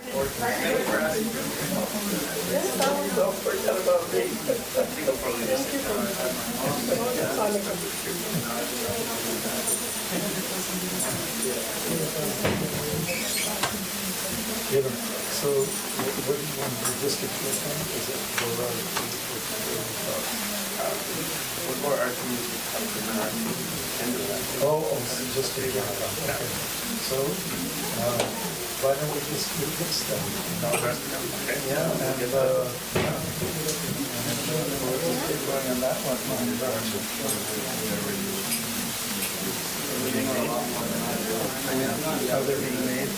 Don't forget about me. So, what do you want to do? District Is it for Or our community just a okay. So, why don't we just do this then? Okay. Yeah, and we'll just keep going on that one. How they're being made.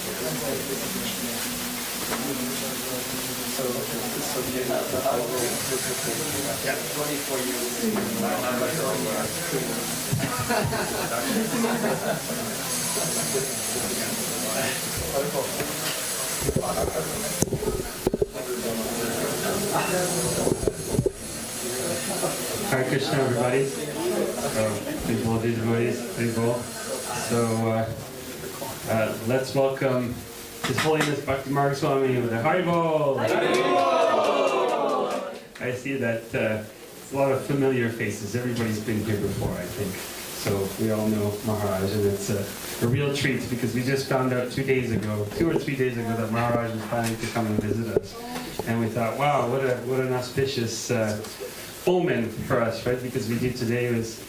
So you have the yeah, 24 Hare Krishna, everybody. Big bowl, these boys, big bowl. So let's welcome His Holiness Bhaktimarga Swami with a Haribol. I see that it's a lot of familiar faces. Everybody's been here before, I think. So we all know Maharaj, and it's a real treat because we just found out 2 or 3 days ago, that Maharaj was planning to come and visit us. And we thought, wow, what an auspicious omen for us, right? Because we do today is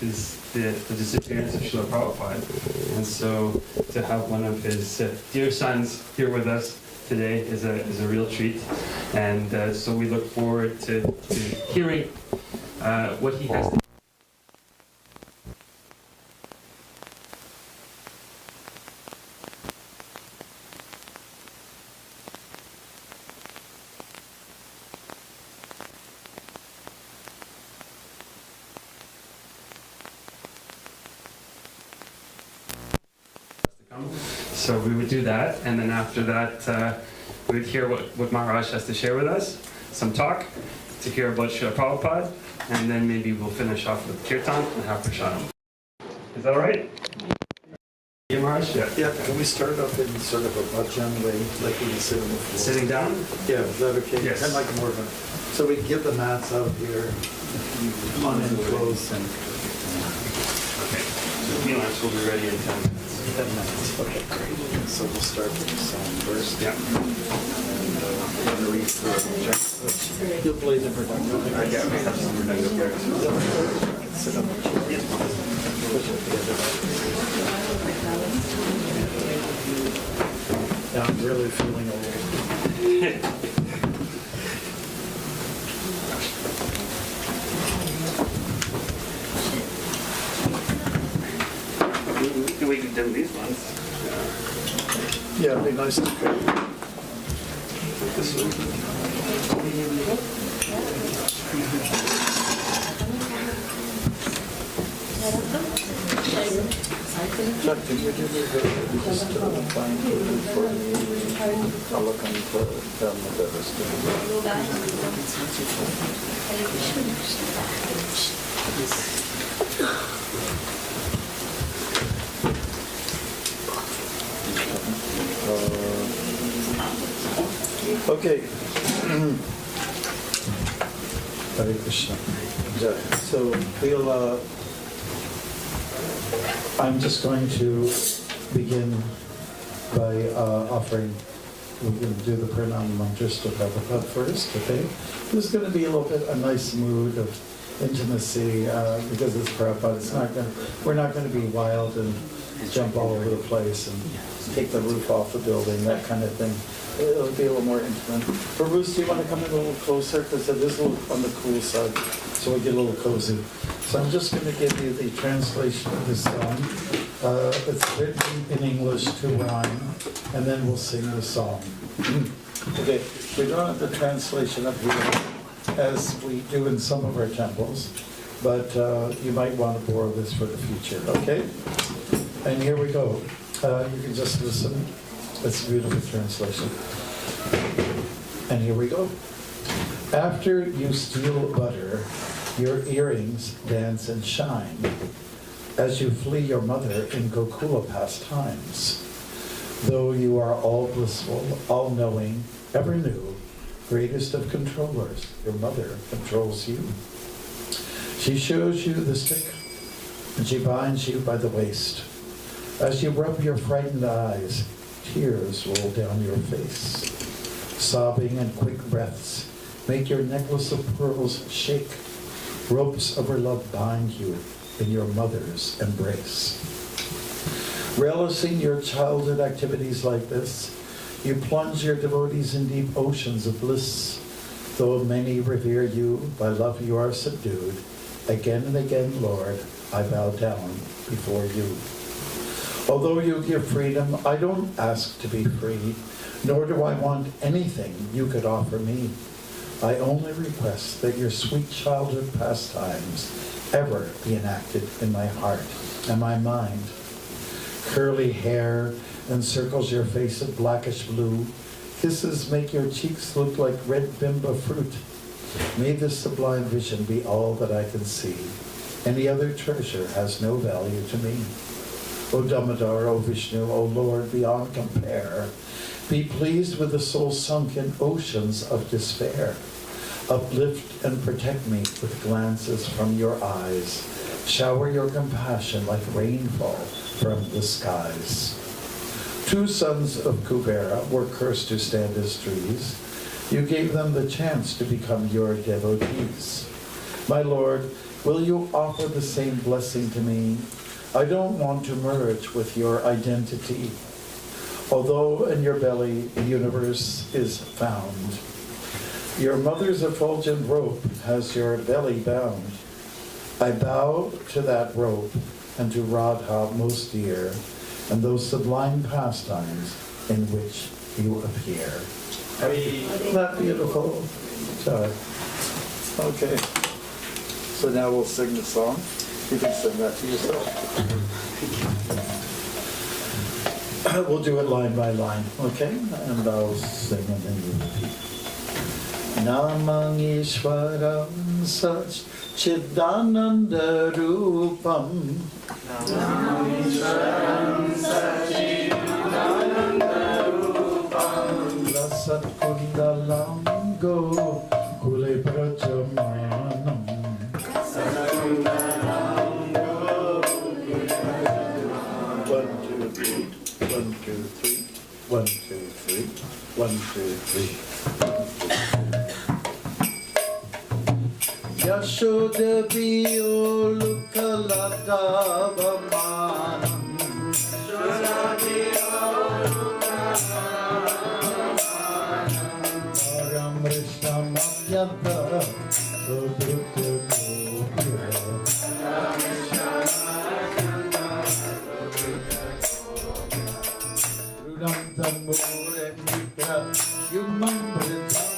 the disappearance of Srila Prabhupada. And so to have one of his dear sons here with us today is a real treat. And so we look forward to hearing what he has to So we would do that, and then after that, we would hear what Maharaj has to share with us, some talk, to hear about Srila Prabhupada, and then maybe we'll finish off with Kirtan and have Prasadam. Is that all right? Yeah, Maharaj? Yeah, can we start off in sort of a bhajan way, like we sit on the floor? Sitting down? Yeah, is that okay? Yes. Kind of like more of a, so we can get the mats out here, come on in close and... Okay. So meal lunch will be ready in 10 minutes. 10 minutes, okay, great. So we'll start with the song first. Yeah. And I'm going to read through it. You'll play the production. Yeah, we have some redundant here. Sit up. Push it together. Yeah, I'm really feeling old. We can do these ones. Yeah, it'd be nice to pick. This one. Chuck, did you do the just find food for me? I'll look on the down the rest okay. Hare Krishna. So we'll, I'm just going to begin by offering, we're going to do the Pranam Mantras to Prabhupada first, okay? This is going to be a little bit a nice mood of intimacy because it's Prabhupada. It's not going to, we're not going to be wild and jump all over the place and take the roof off the building, that kind of thing. It'll be a little more intimate. But Bruce, do you want to come in a little closer? Because it is a little on the cool side, so we get a little cozy. So I'm just going to give you the translation of this song. It's written in English to rhyme, and then we'll sing the song. Okay, we don't have the translation up here, as we do in some of our temples, but you might want to borrow this for the future, okay? And here we go. You can just listen. It's a beautiful translation. And here we go. After you steal butter, your earrings dance and shine as you flee your mother in Gokula pastimes. Though you are all blissful, all-knowing, ever new, greatest of controllers, your mother controls you. She shows you the stick, and she binds you by the waist. As you rub your frightened eyes, tears roll down your face. Sobbing and quick breaths make your necklace of pearls shake. Ropes of her love bind you in your mother's embrace. Relishing your childhood activities like this, you plunge your devotees in deep oceans of bliss. Though many revere you, by love you are subdued. Again and again, Lord, I bow down before you. Although you give freedom, I don't ask to be free, nor do I want anything you could offer me. I only request that your sweet childhood pastimes ever be enacted in my heart and my mind. Curly hair encircles your face of blackish blue. Kisses make your cheeks look like red bimba fruit. May this sublime vision be all that I can see. Any other treasure has no value to me. O Damodar, O Vishnu, O Lord, beyond compare, be pleased with the soul sunk in oceans of despair. Uplift and protect me with glances from your eyes. Shower your compassion like rainfall from the skies. 2 sons of Kubera were cursed to stand as trees. You gave them the chance to become your devotees. My Lord, will you offer the same blessing to me? I don't want to merge with your identity. Although in your belly the universe is found, your mother's effulgent rope has your belly bound. I bow to that rope and to Radha most dear, and those sublime pastimes in which you appear. Isn't that beautiful? Okay. So now we'll sing the song. You can sing that to yourself. We'll do it line by line, okay? And I'll sing and then you repeat. Namang Ishwaram Sach Chidananda Rupam. Namang Ishwaram Sach Chidananda Rupam. Lasat Kundalam Go Kule Prajamanam. Lasat Kundalam Go Kule Prajamanam. 1, 2, 3. 1, 2, 3. 1, 2, 3. 1, 2, 3. Yashoda Biyo Lukaladavamanam. Yashoda Biyo Lukaladavamanam. Param Rishamayata Sudrutya Gopura. Param Rishamayata Sudrutya Gopura. Rudam Tamure Mitra Yumam Vritam.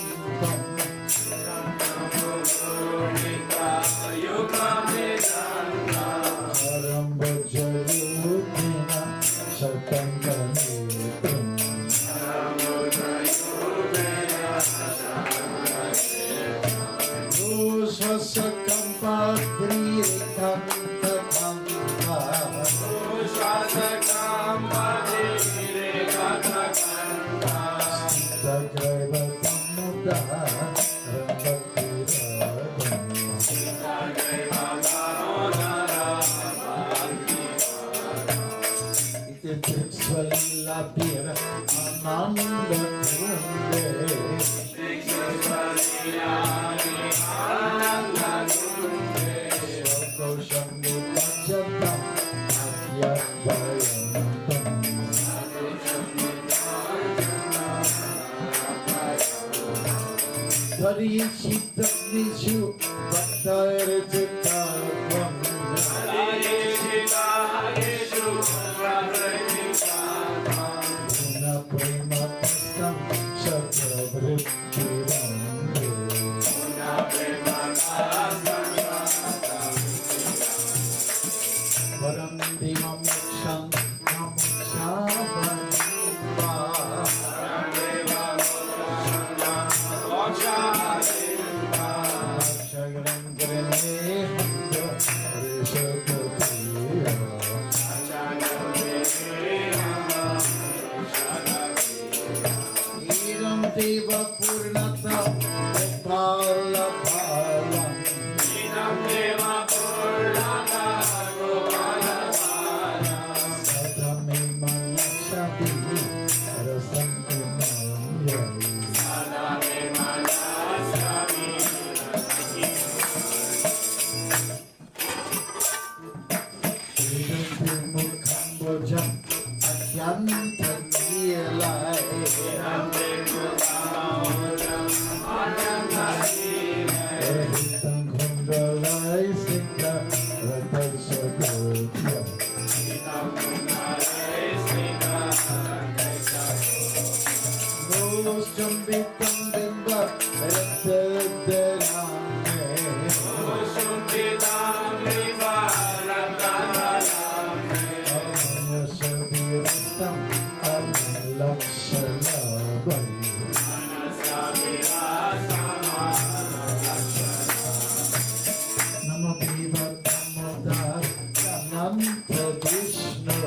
Gopalapalam Sadame Manashabi Mukhambojam Adyantanilai Hitam Kundalai Sita Ratasagotya Nolos Jambitam Dimba Rathadarame Sabiristam Anlakshalabhai Namo Deva Damodar Ananta Vishnu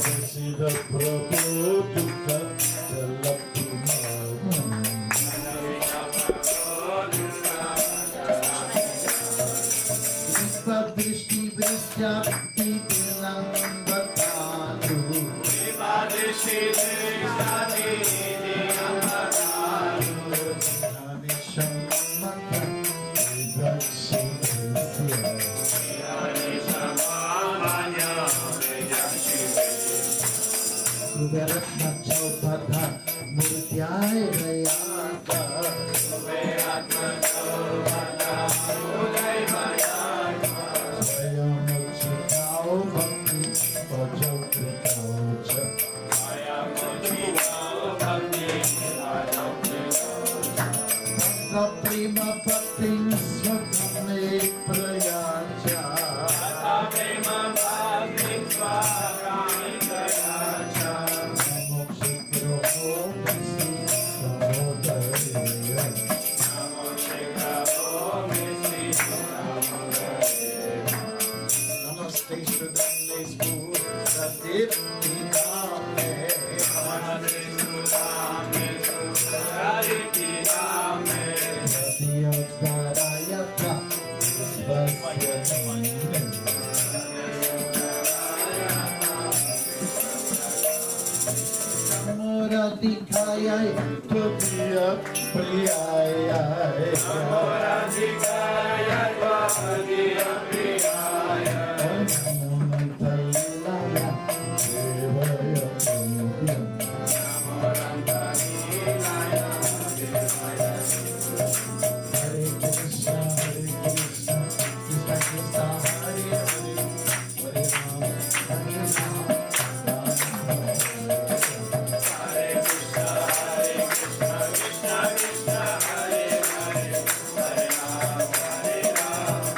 Prasida Prabhu Dukha Jalapumam Drishti Vrishti Bilang Batanu Nisham Mata Kuberatna Chaupada Murtyai Rayata Swayamachitao Bhakti Bhajau Kritao Cha Bhakta Prima Bhakti Swakame Prayacha Namaste Srila Radhikayai Todya Priyayai Radhikayai Todya Priyayai Namantalaya Devaya Punyam Namantalaya Devaya Hare Krishna Krishna Krishna Hare Hare Hare Rama Hare Rama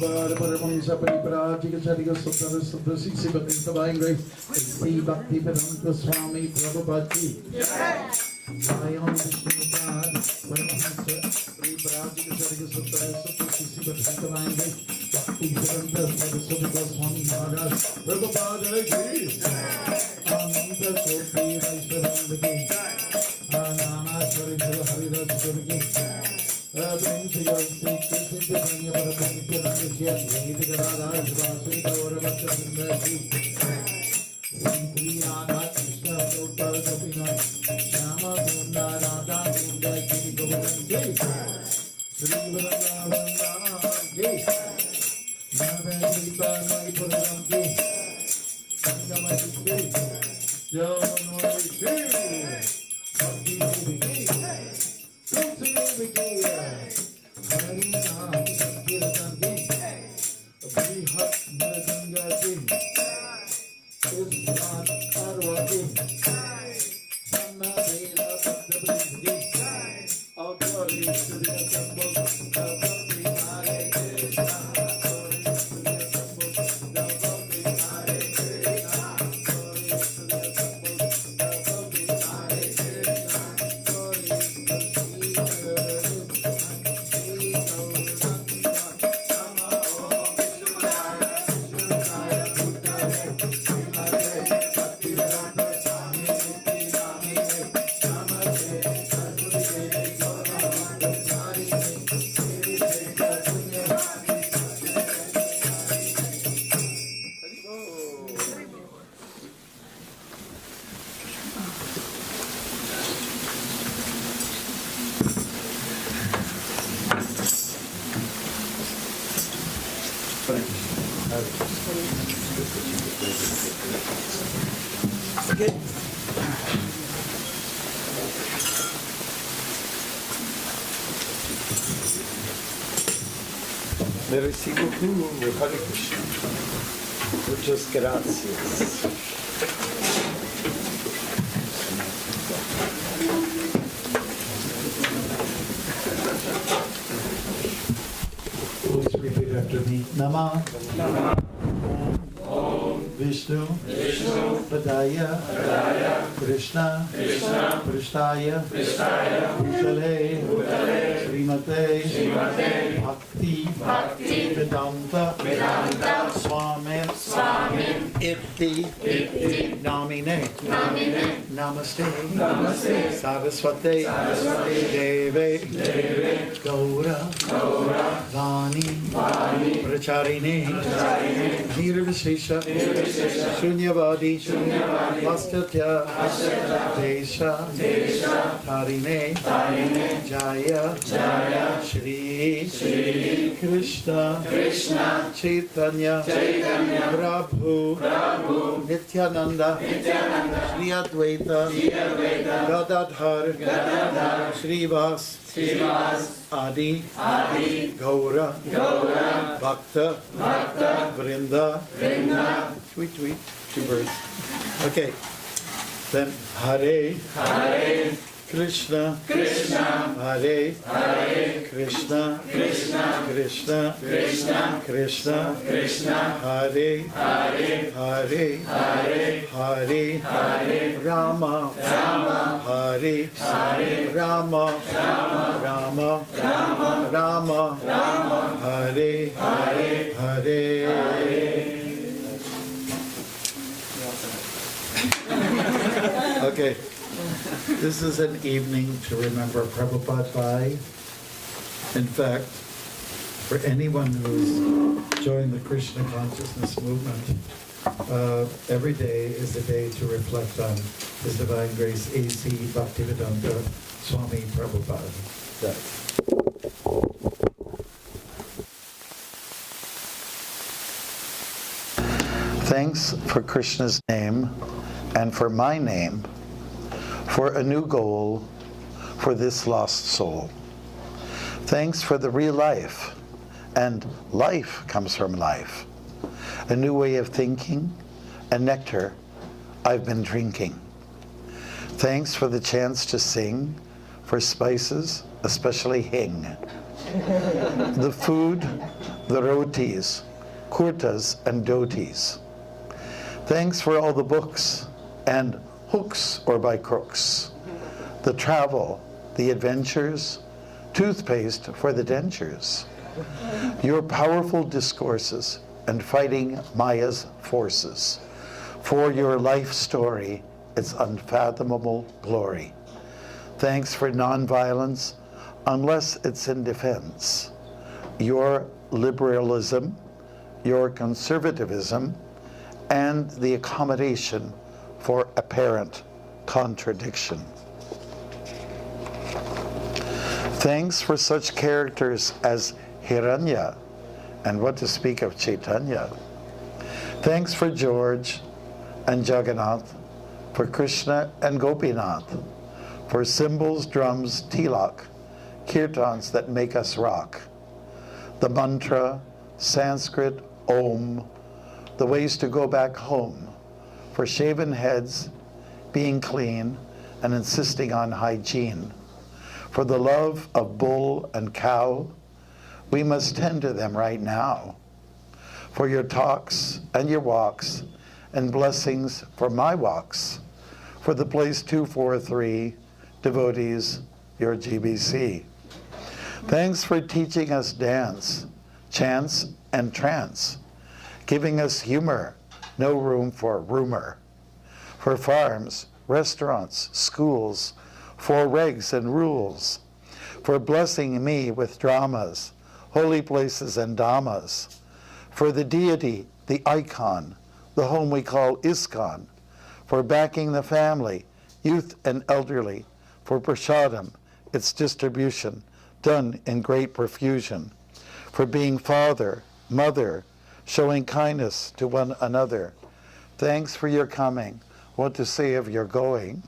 Prabhupada, Paramahansa Parivrajika Charika Suttara Suttara Sisi Bhakti Divine Grace, A.C. Bhaktimarga Swami Prabhupada ki. I am Vishnupada, Paramahansa Parivrajika Charika Suttara Suttara Sisi Bhakti Divine Grace, Bhaktimarga Swami Maharaj Prabhupada ki. Ananda Sopi Vaishvaranda ki. Anana Swarinjala Hariraj ki. Merci beaucoup, Hare Krishna. Muchas gracias. Please repeat after me. Nama. Vishnu. Padaya. Krishna. Prishtaya. Bhutale. Srimate. Bhakti. Vedanta. Swami. Iti. Namine. Namaste. Saraswate. Deve. Gaura. Vani. Pracharine. Nirvishesha. Shunyavadi. Vastatya. Desha. Tarine. Jaya. Shri Krishna. Chaitanya. Prabhu. Nityananda. Shri Advaita. Gadadhar. Srivas. Adi. Gaura. Bhakta. Vrinda. Tweet. Two birds. Okay. Then Hare. Krishna. Hare. Krishna. Krishna. Hare. Hare. Rama. Hare. Rama. Hare. Okay, this is an evening to remember Prabhupada by. In fact, for anyone who's joined the Krishna consciousness movement, every day is a day to reflect on His Divine Grace A.C. Bhaktivedanta Swami Prabhupada. Thanks for Krishna's name and for my name, for a new goal for this lost soul. Thanks for the real life, and life comes from life. A new way of thinking, a nectar I've been drinking. Thanks for the chance to sing, for spices, especially hing. The food the rotis, kurtas, and dhotis. Thanks for all the books and hooks or by crooks, the travel, the adventures, toothpaste for the dentures, your powerful discourses and fighting Maya's forces, for your life story, its unfathomable glory. Thanks for nonviolence, unless it's in defense, your liberalism, your conservatism, and the accommodation for apparent contradiction. Thanks for such characters as Hiranya, and what to speak of Chaitanya. Thanks for George and Jagannath, for Krishna and Gopinath, for cymbals, drums, tilak, kirtans that make us rock, the mantra, Sanskrit, Om, the ways to go back home, for shaven heads, being clean, and insisting on hygiene. For the love of bull and cow, we must tend to them right now. For your talks and your walks, and blessings for my walks. For the place 243, devotees, your GBC. Thanks for teaching us dance, chants, and trance, giving us humor, no room for rumor. For farms, restaurants, schools, for regs and rules. For blessing me with dramas, holy places and dhammas. For the deity, the icon, the home we call ISKCON. For backing the family, youth and elderly. For prasadam, its distribution, done in great profusion. For being father, mother, showing kindness to one another. Thanks for your coming, what to say of your going.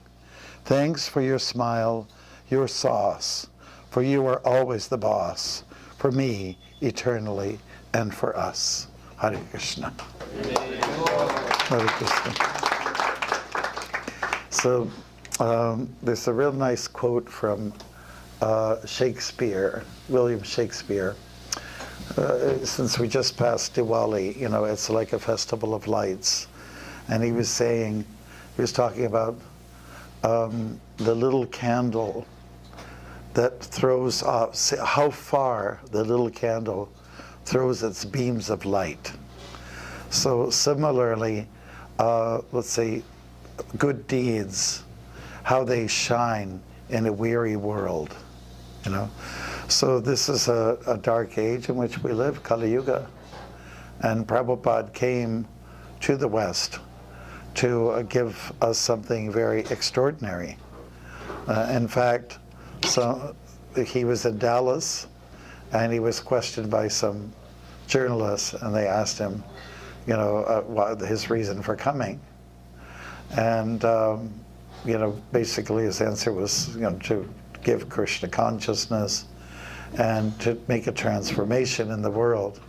Thanks for your smile, your sauce, for you are always the boss, for me, eternally, and for us. Hare Krishna. Hare Krishna. So, there's a real nice quote from Shakespeare, William Shakespeare. Since we just passed Diwali, you know, it's like a festival of lights. And he was saying, he was talking about the little candle that throws off, how far the little candle throws its beams of light. So similarly, let's say, good deeds, how they shine in a weary world, you know. So this is a dark age in which we live, Kali Yuga. And Prabhupada came to the West to give us something very extraordinary. In fact, so he was in Dallas, and he was questioned by some journalists, and they asked him, you know, what his reason for coming. And, you know, basically his answer was, you know, to give Krishna consciousness and to make a transformation in the world.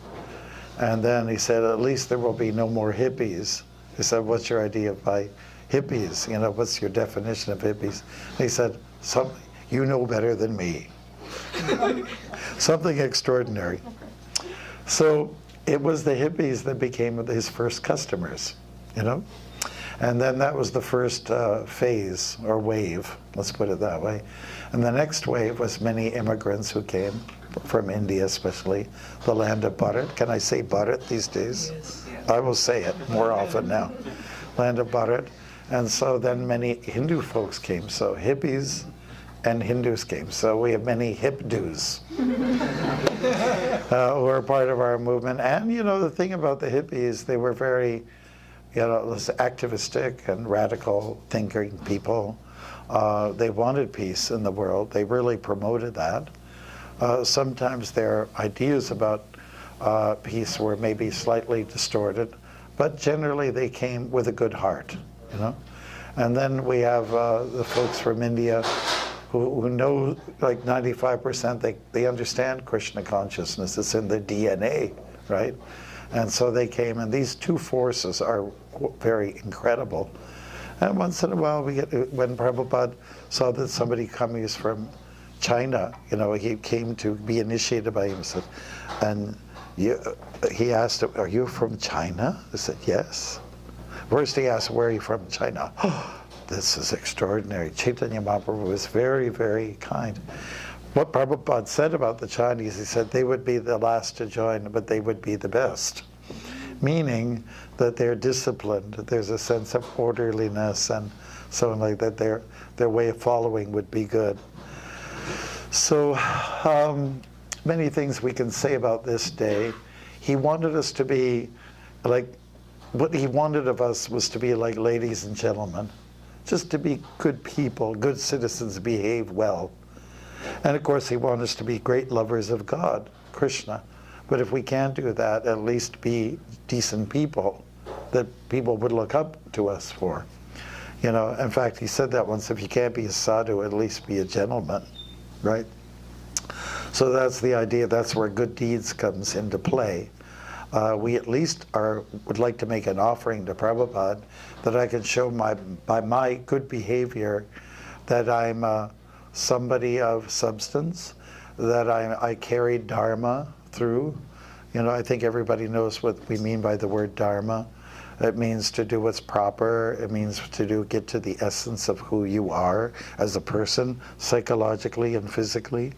And then he said, at least there will be no more hippies. He said, what's your idea by hippies? You know, what's your definition of hippies? And he said, you know better than me. Something extraordinary. So it was the hippies that became his first customers, you know? And then that was the first phase, or wave, let's put it that way. And the next wave was many immigrants who came from India, especially, the land of Bharat. Can I say Bharat these days? Yes. I will say it more often now. Land of Bharat. And so then many Hindu folks came. So hippies and Hindus came. So we have many hipdoos who are part of our movement. And, you know, the thing about the hippies, they were very, you know, activistic and radical thinking people. They wanted peace in the world. They really promoted that. Sometimes their ideas about peace were maybe slightly distorted, but generally they came with a good heart, you know. And then we have the folks from India who know, like 95%, they understand Krishna consciousness. It's in their DNA, right? And so they came, and these two forces are very incredible. And once in a while, we get, when Prabhupada saw that somebody coming from China, you know, he came to be initiated by him, and he asked, "Are you from China?" I said, "Yes." First he asked, "Where are you from?" "China." This is extraordinary. Chaitanya Mahaprabhu was very, very kind. What Prabhupada said about the Chinese, he said they would be the last to join, but they would be the best. Meaning that they're disciplined, there's a sense of orderliness and so on like that, their way of following would be good. So many things we can say about this day. He wanted us to be like, what he wanted of us was to be like ladies and gentlemen, just to be good people, good citizens, behave well. And of course he wanted us to be great lovers of God, Krishna. But if we can't do that, at least be decent people that people would look up to us for. You know, in fact, he said that once, if you can't be a sadhu, at least be a gentleman, right? So that's the idea, that's where good deeds comes into play. We at least would like to make an offering to Prabhupada that I can show by my good behavior that I'm somebody of substance, that I carry Dharma through. You know, I think everybody knows what we mean by the word Dharma. It means to do what's proper. It means to get to the essence of who you are as a person, psychologically and physically,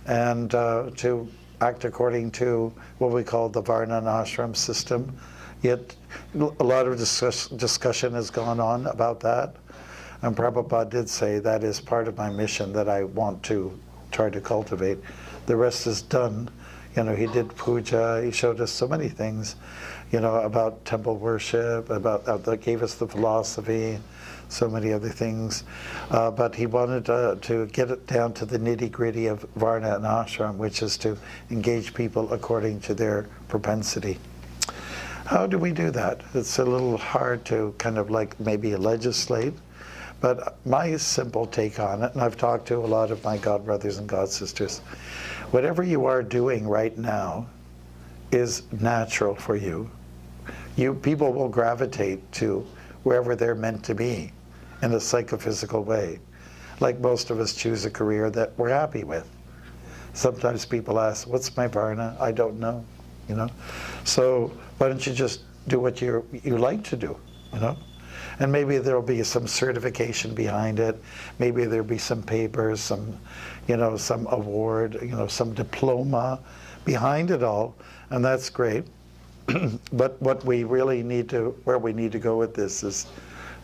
and to act according to what we call the Varna and Ashram system. Yet a lot of discussion has gone on about that. And Prabhupada did say that is part of my mission that I want to try to cultivate. The rest is done. You know, he did puja, he showed us so many things, you know, about temple worship, that gave us the philosophy, so many other things. But he wanted to get it down to the nitty-gritty of Varna and Ashram, which is to engage people according to their propensity. How do we do that? It's a little hard to kind of like maybe legislate, but my simple take on it, and I've talked to a lot of my God brothers and God sisters, whatever you are doing right now is natural for you. People will gravitate to wherever they're meant to be in a psychophysical way. Like most of us choose a career that we're happy with. Sometimes people ask, what's my Varna? I don't know, you know? So why don't you just do what you like to do, you know? And maybe there'll be some certification behind it. Maybe there'll be some papers, some award, you know, some diploma behind it all, and that's great. But what we really need to, where we need to go with this is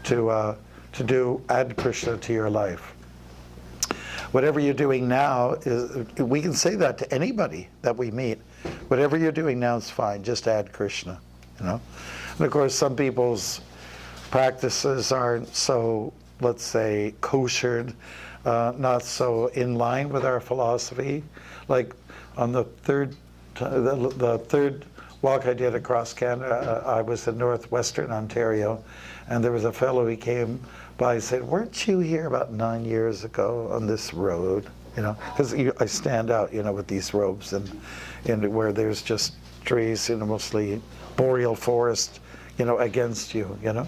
to add Krishna to your life. Whatever you're doing now we can say that to anybody that we meet. Whatever you're doing now is fine. Just add Krishna, you know. And of course, some people's practices aren't so, let's say, koshered, not so in line with our philosophy. Like on the third walk I did across Canada, I was in northwestern Ontario, and there was a fellow who came by and said, "Weren't you here about 9 years ago on this road?" You know, because I stand out, you know, with these robes and where there's just trees, you know, mostly boreal forest, you know, against you, you know.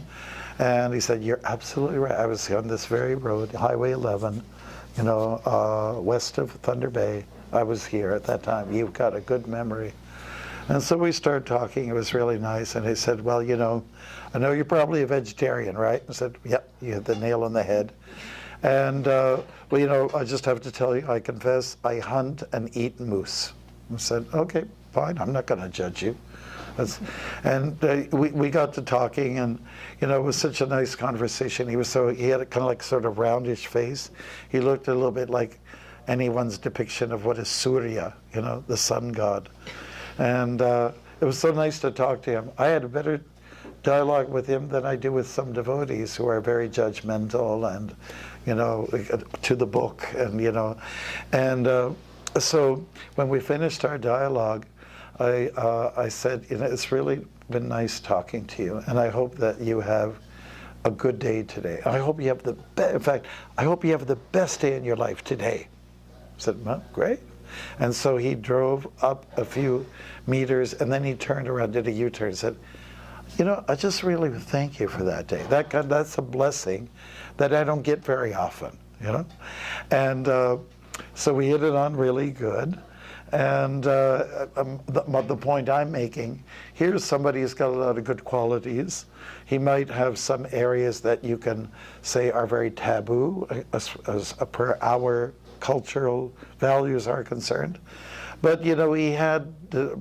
And he said, "You're absolutely right. I was on this very road, Highway 11, you know, west of Thunder Bay. I was here at that time. You've got a good memory." And so we started talking. It was really nice. And he said, "Well, you know, I know you're probably a vegetarian, right?" I said, "Yep, you hit the nail on the head." And, well, you know, I just have to tell you, I confess, I hunt and eat moose. I said, "Okay, fine. I'm not going to judge you." And we got to talking, and you know, it was such a nice conversation. He had a kind of like sort of roundish face. He looked a little bit like anyone's depiction of what is Surya, you know, the sun god. And it was so nice to talk to him. I had a better dialogue with him than I do with some devotees who are very judgmental and, you know, to the book, and you know, and so when we finished our dialogue, I said, you know, it's really been nice talking to you, and I hope that you have a good day today. I hope you have in fact, I hope you have the best day in your life today. I said, "Well, great." And so he drove up a few meters, and then he turned around, did a U-turn, and said, "You know, I just really thank you for that day. That's a blessing that I don't get very often, you know." And so we hit it on really good. And the point I'm making, here's somebody who's got a lot of good qualities. He might have some areas that you can say are very taboo as per our cultural values are concerned. But, you know, he had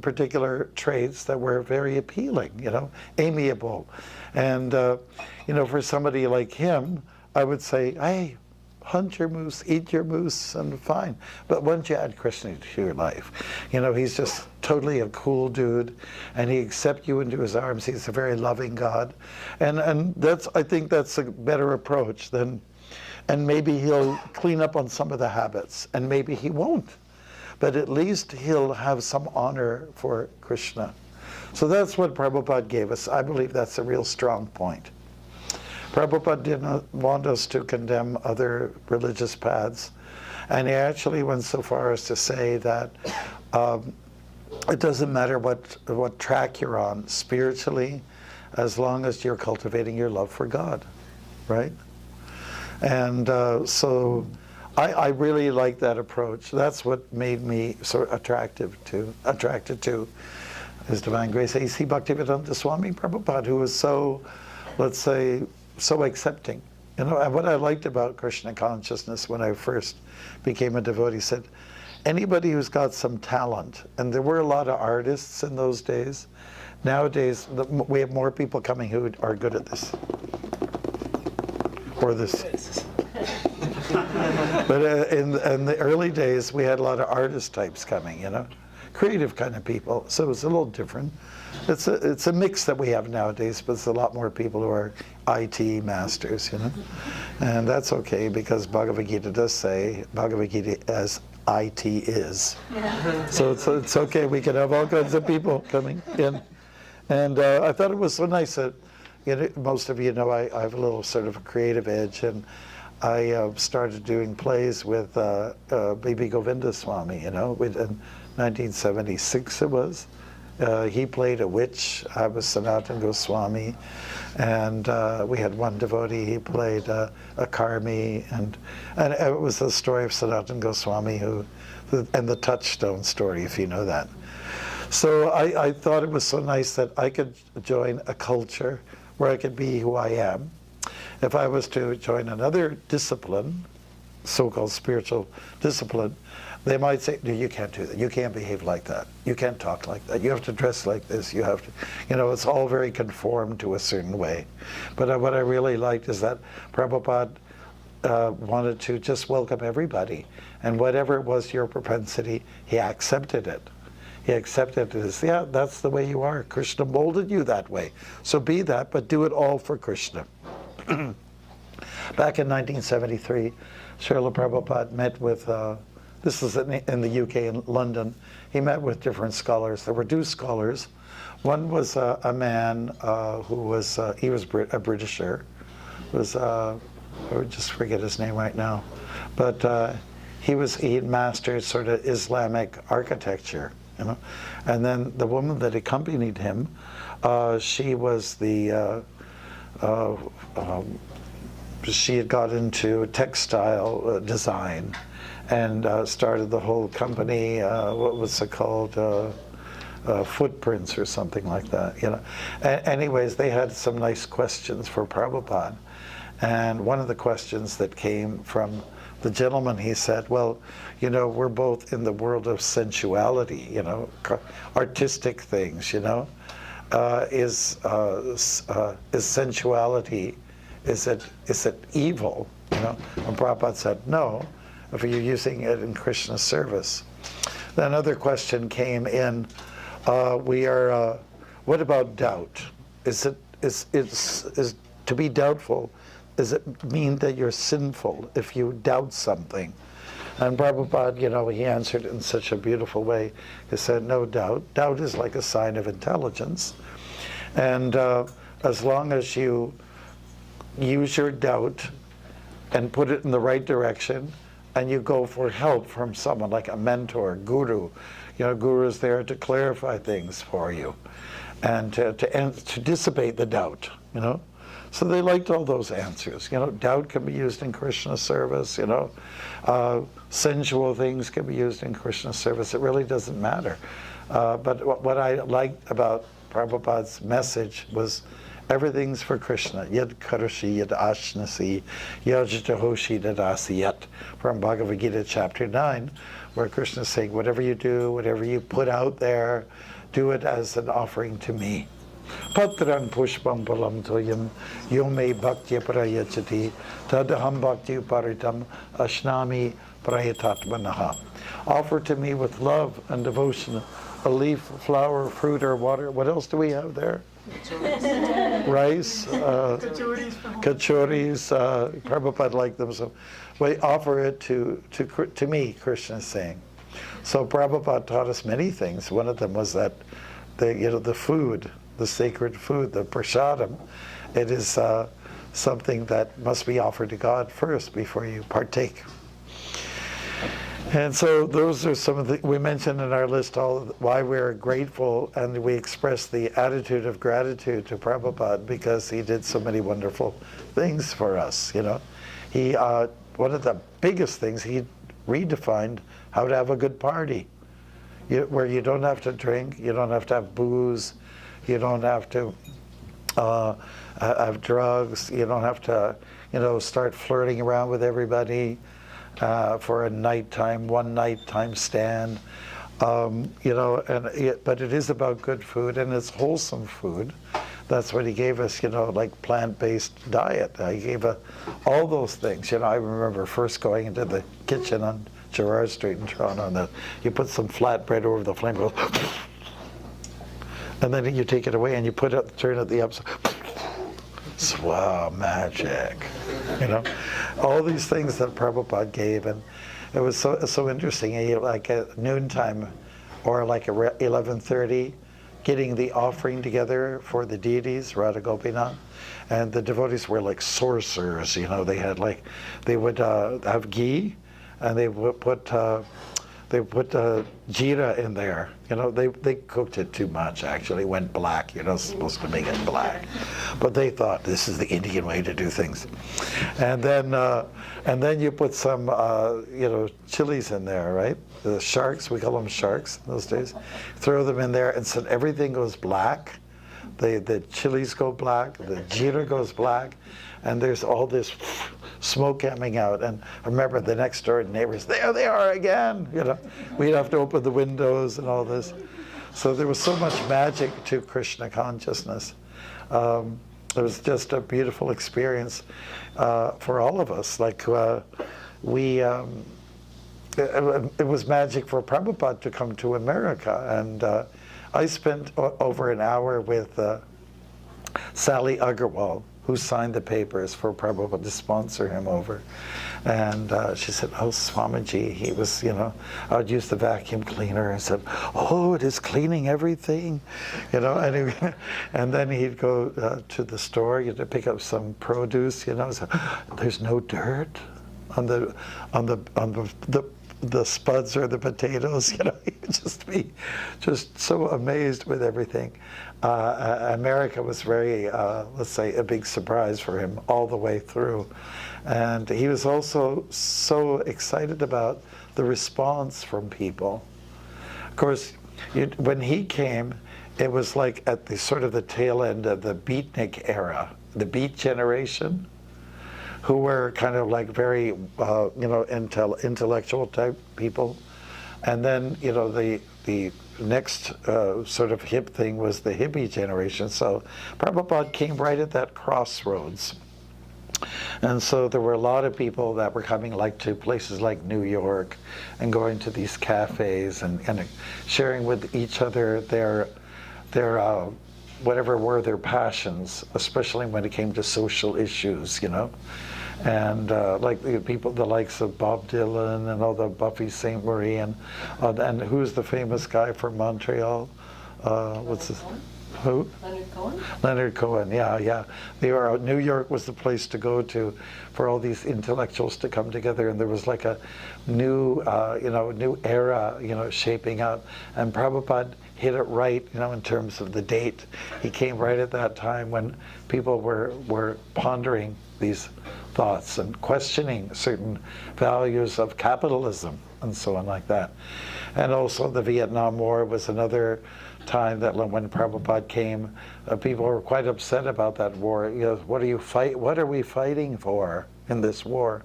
particular traits that were very appealing, you know, amiable. And, you know, for somebody like him, I would say, hey, hunt your moose, eat your moose, and fine. But once you add Krishna to your life, you know, he's just totally a cool dude, and he accepts you into his arms. He's a very loving God. And that's, I think that's a better approach than, and maybe he'll clean up on some of the habits, and maybe he won't. But at least he'll have some honor for Krishna. So that's what Prabhupada gave us. I believe that's a real strong point. Prabhupada did not want us to condemn other religious paths. And he actually went so far as to say that it doesn't matter what track you're on spiritually, as long as you're cultivating your love for God, right? And so I really like that approach. That's what made me sort of attracted to His Divine Grace A.C. Bhaktivedanta Swami Prabhupada, who was so, let's say, so accepting. You know, and what I liked about Krishna consciousness when I first became a devotee, said, anybody who's got some talent, and there were a lot of artists in those days. Nowadays, we have more people coming who are good at this. Or this. But in the early days, we had a lot of artist types coming, you know, creative kind of people. So it's a little different. It's a mix that we have nowadays, but it's a lot more people who are IT masters, you know. And that's okay, because Bhagavad Gita does say, Bhagavad Gita as IT is. Yeah. So it's okay, we can have all kinds of people coming in. And I thought it was so nice that, you know, most of you know I have a little sort of a creative edge, and I started doing plays with B.B. Govinda Swami, you know, in 1976 it was. He played a witch, I was Sanatana Goswami, and we had one devotee, he played a karmi, and it was the story of Sanatana Goswami, and the touchstone story, if you know that. So I thought it was so nice that I could join a culture where I could be who I am. If I was to join another discipline, so-called spiritual discipline, they might say, no, you can't do that. You can't behave like that. You can't talk like that. You have to dress like this. You have to, you know, it's all very conformed to a certain way. But what I really liked is that Prabhupada wanted to just welcome everybody. And whatever was your propensity, he accepted it. He accepted it as, yeah, that's the way you are. Krishna molded you that way. So be that, but do it all for Krishna. Back in 1973, Srila Prabhupada met with, this was in the UK, in London, he met with different scholars. There were two scholars. One was a man who was, he was a Britisher. I would just forget his name right now. But he had mastered sort of Islamic architecture, you know. And then the woman that accompanied him, she was the, she had got into textile design and started the whole company, what was it called, Footprints or something like that, you know. Anyways, they had some nice questions for Prabhupada. And one of the questions that came from the gentleman, he said, well, you know, we're both in the world of sensuality, you know, artistic things, you know. Is sensuality, is it evil? You know? And Prabhupada said, no, if you're using it in Krishna's service. Then another question came in, what about doubt? Is to be doubtful, does it mean that you're sinful if you doubt something? And Prabhupada, you know, he answered in such a beautiful way. He said, no doubt. Doubt is like a sign of intelligence. And as long as you use your doubt and put it in the right direction, and you go for help from someone like a mentor, guru. You know, guru is there to clarify things for you and to dissipate the doubt, you know. So they liked all those answers. You know, doubt can be used in Krishna's service, you know. sensual things can be used in Krishna service. It really doesn't matter. But what I liked about Prabhupada's message was everything's for Krishna. Yad karoshi yad ashnasi yajatahoshi dadasi yat, from Bhagavad Gita chapter 9, where Krishna is saying, whatever you do, whatever you put out there, do it as an offering to me. Patrang pushpam palam toyam yome bhaktya prayachati tadaham bhakti uparitam ashnami prayatatmanaha. Offer to me with love and devotion a leaf, flower, fruit, or water. What else do we have there? Rice, kachoris. Prabhupada liked them, so we offer it to me, Krishna is saying. So Prabhupada taught us many things. One of them was that the food, the sacred food, the prasadam, it is something that must be offered to God first before you partake. And so those are some of the, we mentioned in our list all why we're grateful, and we express the attitude of gratitude to Prabhupada because he did so many wonderful things for us, you know. He, one of the biggest things, he redefined how to have a good party, where you don't have to drink, you don't have to have booze, you don't have to have drugs, you don't have to, you know, start flirting around with everybody. For a one nighttime stand, you know, but it is about good food, and it's wholesome food. That's what he gave us, you know, like plant-based diet. He gave all those things. You know, I remember first going into the kitchen on Gerrard Street in Toronto, and you put some flatbread over the flame, goes, and then you take it away and you turn it the upside. Wow, magic, you know, all these things that Prabhupada gave, and it was so interesting. Like at noontime, or like at 11:30, getting the offering together for the deities, Radha Gopinath, and the devotees were like sorcerers. You know, they would have ghee, and they would put jeera in there. You know, they cooked it too much, actually. It went black. You're not supposed to make it black. But they thought this is the Indian way to do things. And then you put some, you know, chilies in there, right? The sharks, we call them sharks in those days. Throw them in there, and so everything goes black. The chilies go black, the jeera goes black, and there's all this smoke coming out. And I remember the next door neighbors, there they are again. You know, we'd have to open the windows and all this. So there was so much magic to Krishna consciousness. It was just a beautiful experience for all of us. Like it was magic for Prabhupada to come to America, and I spent over an hour with Sally Agarwal, who signed the papers for Prabhupada to sponsor him over. And she said, oh, Swamiji, he was, you know, I would use the vacuum cleaner and said, oh, it is cleaning everything, you know. And then he'd go to the store, you had to pick up some produce, you know. So, there's no dirt on the spuds or the potatoes, you know. He'd just be just so amazed with everything. America was very, let's say, a big surprise for him all the way through. And he was also so excited about the response from people. Of course, when he came, it was like at the sort of the tail end of the beatnik era, the beat generation, who were kind of like very, you know, intellectual type people. And then, you know, the next sort of hip thing was the hippie generation. So Prabhupada came right at that crossroads. And so there were a lot of people that were coming like to places like New York and going to these cafes and sharing with each other their whatever were their passions, especially when it came to social issues, you know. And like the people, the likes of Bob Dylan and all the Buffy St. Marie and who's the famous guy from Montreal? What's his? Who? Leonard Cohen? Leonard Cohen, yeah. New York was the place to go to for all these intellectuals to come together, and there was like a new, new era, you know, shaping up. And Prabhupada hit it right, you know, in terms of the date. He came right at that time when people were pondering these thoughts and questioning certain values of capitalism and so on like that. And also the Vietnam War was another time that when Prabhupada came, people were quite upset about that war. You know, what are we fighting for in this war?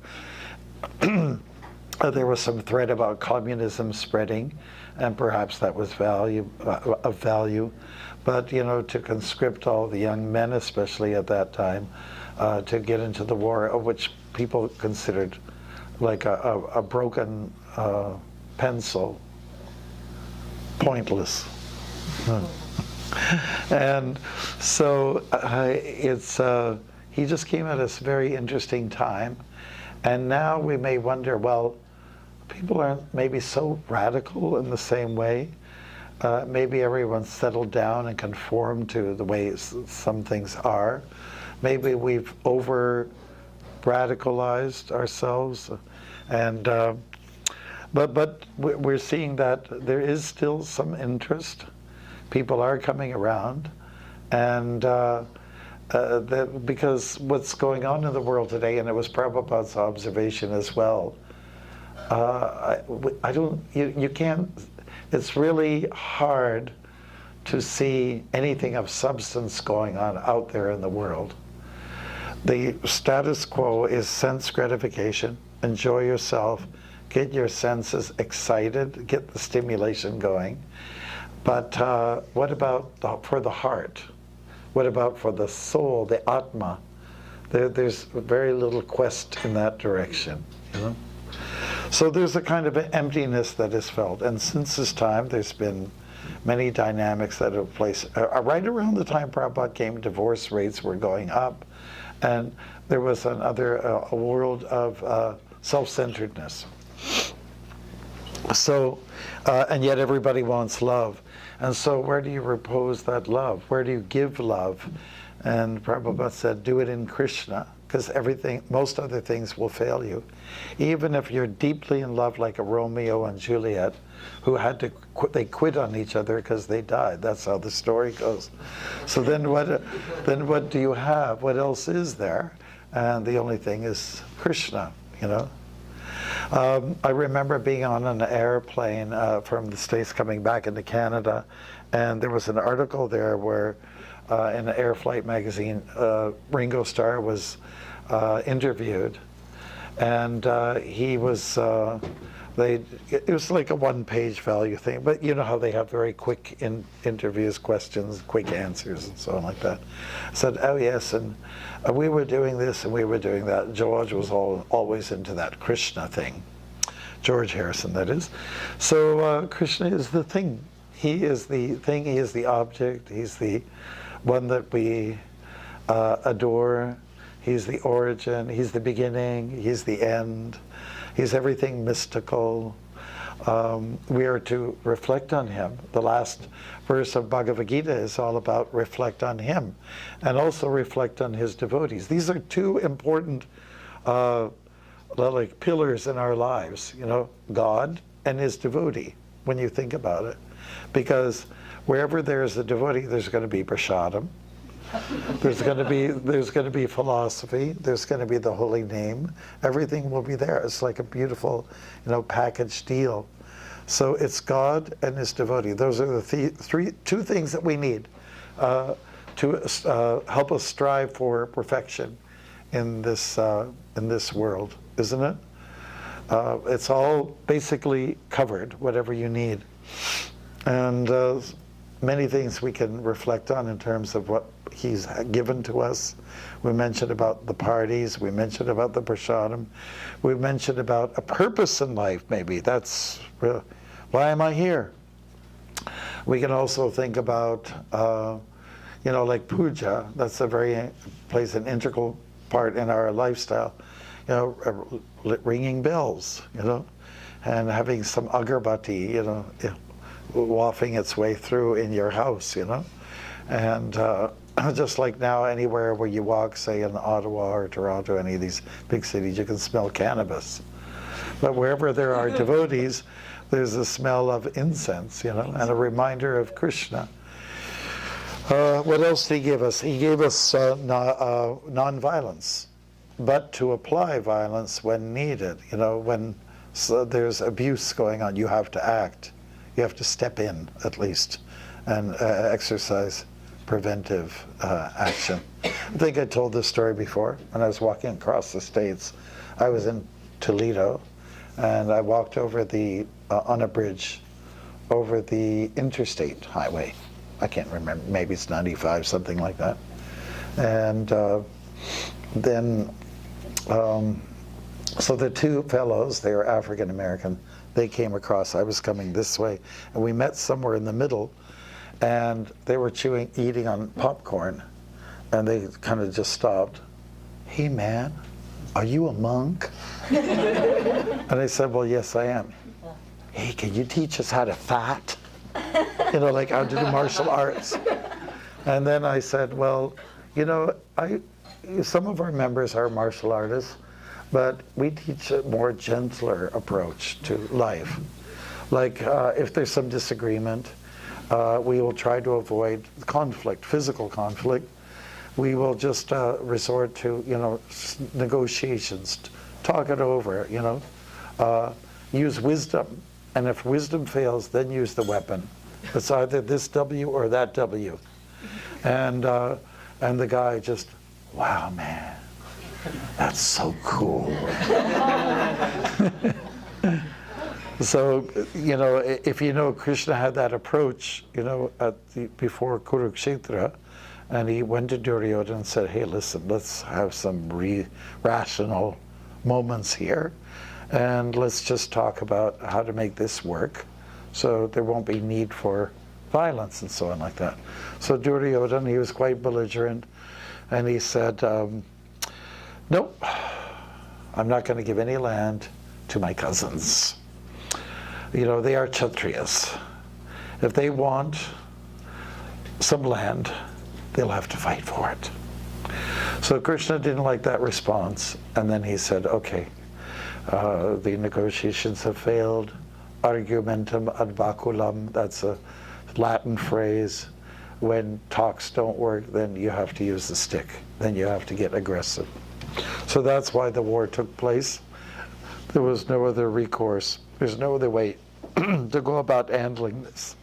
There was some threat about communism spreading, and perhaps that was of value. But you know, to conscript all the young men, especially at that time, to get into the war, of which people considered like a broken pencil, pointless. And so he just came at a very interesting time. And now we may wonder, well, people aren't maybe so radical in the same way. Maybe everyone's settled down and conformed to the way some things are. Maybe we've over-radicalized ourselves. And but we're seeing that there is still some interest. People are coming around, and because what's going on in the world today, and it was Prabhupada's observation as well, you can't, it's really hard to see anything of substance going on out there in the world. The status quo is sense gratification, enjoy yourself, get your senses excited, get the stimulation going. But what about for the heart? What about for the soul, the Atma? There's very little quest in that direction, you know? So there's a kind of an emptiness that is felt. And since this time, there's been many dynamics that have place. Right around the time Prabhupada came, divorce rates were going up. And there was a world of self-centeredness. So, and yet everybody wants love. And so where do you repose that love? Where do you give love? And Prabhupada said, do it in Krishna, because most other things will fail you. Even if you're deeply in love, like a Romeo and Juliet, who had to they quit on each other because they died. That's how the story goes. So then what do you have? What else is there? And the only thing is Krishna, you know? I remember being on an airplane from the States coming back into Canada, and there was an article there where in an Air Flight magazine, Ringo Starr was interviewed, and he was, it was like a one-page value thing, but you know how they have very quick interviews, questions, quick answers, and so on like that. I said, oh yes, and we were doing this and we were doing that. George was always into that Krishna thing. George Harrison, that is. So Krishna is the thing. He is the thing, he is the object, he's the one that we adore. He's the origin, he's the beginning, he's the end. He's everything mystical. We are to reflect on him. The last verse of Bhagavad Gita is all about reflect on him, and also reflect on his devotees. These are two important like pillars in our lives, you know, God and his devotee, when you think about it. Because wherever there's a devotee, there's going to be prasadam. There's going to be philosophy. There's going to be the holy name. Everything will be there. It's like a beautiful, you know, package deal. So it's God and his devotee. Those are the two things that we need to help us strive for perfection in this world, isn't it? It's all basically covered, whatever you need, and many things we can reflect on in terms of what he's given to us. We mentioned about the parties, we mentioned about the prasadam, we mentioned about a purpose in life, maybe. That's real. Why am I here? We can also think about, you know, like puja. That's plays an integral part in our lifestyle. You know, ringing bells, you know, and having some agarbatti, you know, wafting its way through in your house, you know. And just like now, anywhere where you walk, say in Ottawa or Toronto, any of these big cities, you can smell cannabis. But wherever there are devotees, there's a smell of incense, you know, and a reminder of Krishna. What else did he give us? He gave us non-violence. but to apply violence when needed. You know, when there's abuse going on, you have to act. You have to step in, at least, and exercise preventive action. I think I told this story before. When I was walking across the States, I was in Toledo, and I walked over the, on a bridge, over the interstate highway. I can't remember, maybe it's 95, something like that. And so the two fellows, they were African American, they came across, I was coming this way, and we met somewhere in the middle, and they were eating on popcorn, and they kind of just stopped. Hey man, are you a monk? And I said, well, yes, I am. Hey, can you teach us how to fight? You know, like how to do martial arts. And then I said, well, you know, some of our members are martial artists, but we teach a more gentler approach to life. Like if there's some disagreement, we will try to avoid conflict, physical conflict. We will just resort to, you know, negotiations, talk it over, you know, use wisdom. And if wisdom fails, then use the weapon. It's either this W or that W. And the guy just, wow, man, that's so cool. So, you know, if you know Krishna had that approach, you know, before Kurukshetra, and he went to Duryodhana and said, hey, listen, let's have some rational moments here, and let's just talk about how to make this work so there won't be need for violence and so on like that. So Duryodhana, he was quite belligerent, and he said, nope, I'm not going to give any land to my cousins. You know, they are Kshatriyas. If they want some land, they'll have to fight for it. So Krishna didn't like that response, and then he said, okay, the negotiations have failed. Argumentum ad baculum, that's a Latin phrase. When talks don't work, then you have to use the stick. Then you have to get aggressive. So that's why the war took place. There was no other recourse. There's no other way to go about handling this.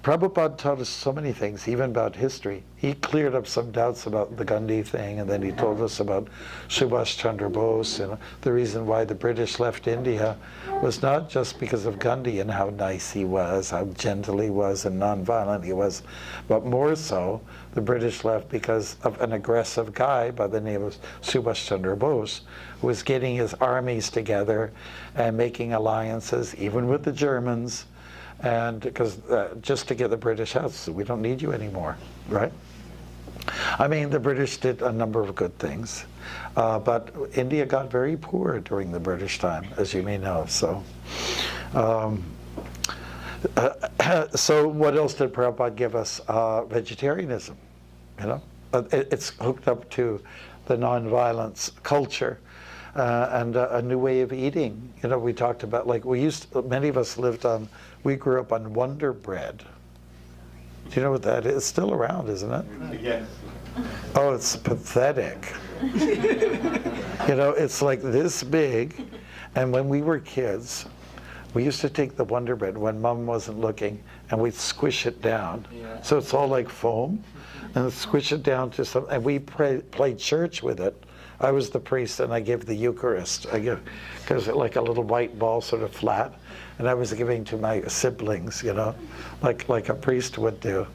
Prabhupada taught us so many things, even about history. He cleared up some doubts about the Gandhi thing, and then he told us about Subhash Chandra Bose. And the reason why the British left India was not just because of Gandhi and how nice he was, how gentle he was, and nonviolent he was, but more so, the British left because of an aggressive guy by the name of Subhash Chandra Bose, who was getting his armies together and making alliances, even with the Germans, and because just to get the British out, so we don't need you anymore, right? I mean, the British did a number of good things, but India got very poor during the British time, as you may know. So, so what else did Prabhupada give us? Vegetarianism, you know? It's hooked up to the nonviolence culture. And a new way of eating. You know, we talked about, like, many of us we grew up on Wonder Bread. Do you know what that is? It's still around, isn't it? Yes. Oh, it's pathetic. You know, it's like this big, and when we were kids, we used to take the Wonder Bread when Mom wasn't looking, and we'd squish it down. Yeah. So it's all like foam, and squish it down to some, and we played church with it. I was the priest, and I gave the Eucharist. Because like a little white ball, sort of flat, and I was giving to my siblings, you know, like a priest would do.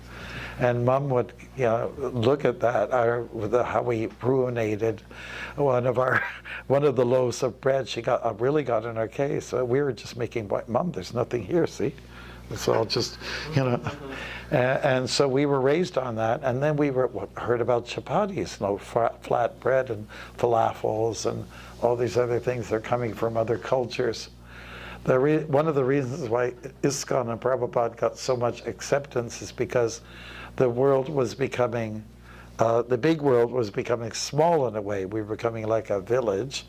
And Mom would, you know, look at that, how we ruinated one of the loaves of bread. She really got in our case. We were just making, Mom, there's nothing here, see? It's all just, you know. And so we were raised on that, and then we heard about chapatis, you know, flat bread and falafels and all these other things. They're coming from other cultures. One of the reasons why ISKCON and Prabhupada got so much acceptance is because the world was becoming, the big world was becoming small in a way. We were becoming like a village,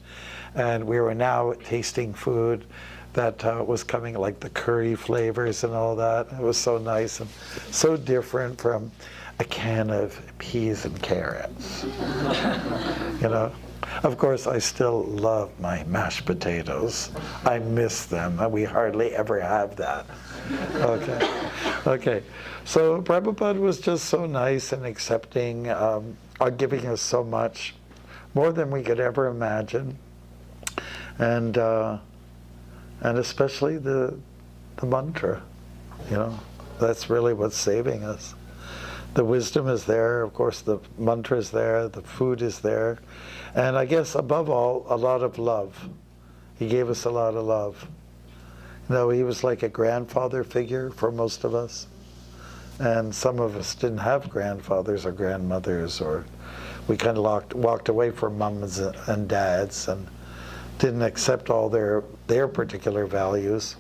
and we were now tasting food that was coming, like the curry flavors and all that. It was so nice and so different from a can of peas and carrots. You know? Of course, I still love my mashed potatoes. I miss them. We hardly ever have that. Okay. Okay. So Prabhupada was just so nice and accepting, giving us so much, more than we could ever imagine. And especially the mantra, you know, that's really what's saving us. The wisdom is there, of course, the mantra is there, the food is there, and I guess above all, a lot of love. He gave us a lot of love. You know, he was like a grandfather figure for most of us, and some of us didn't have grandfathers or grandmothers, or we kind of walked away from mums and dads and didn't accept all their particular values.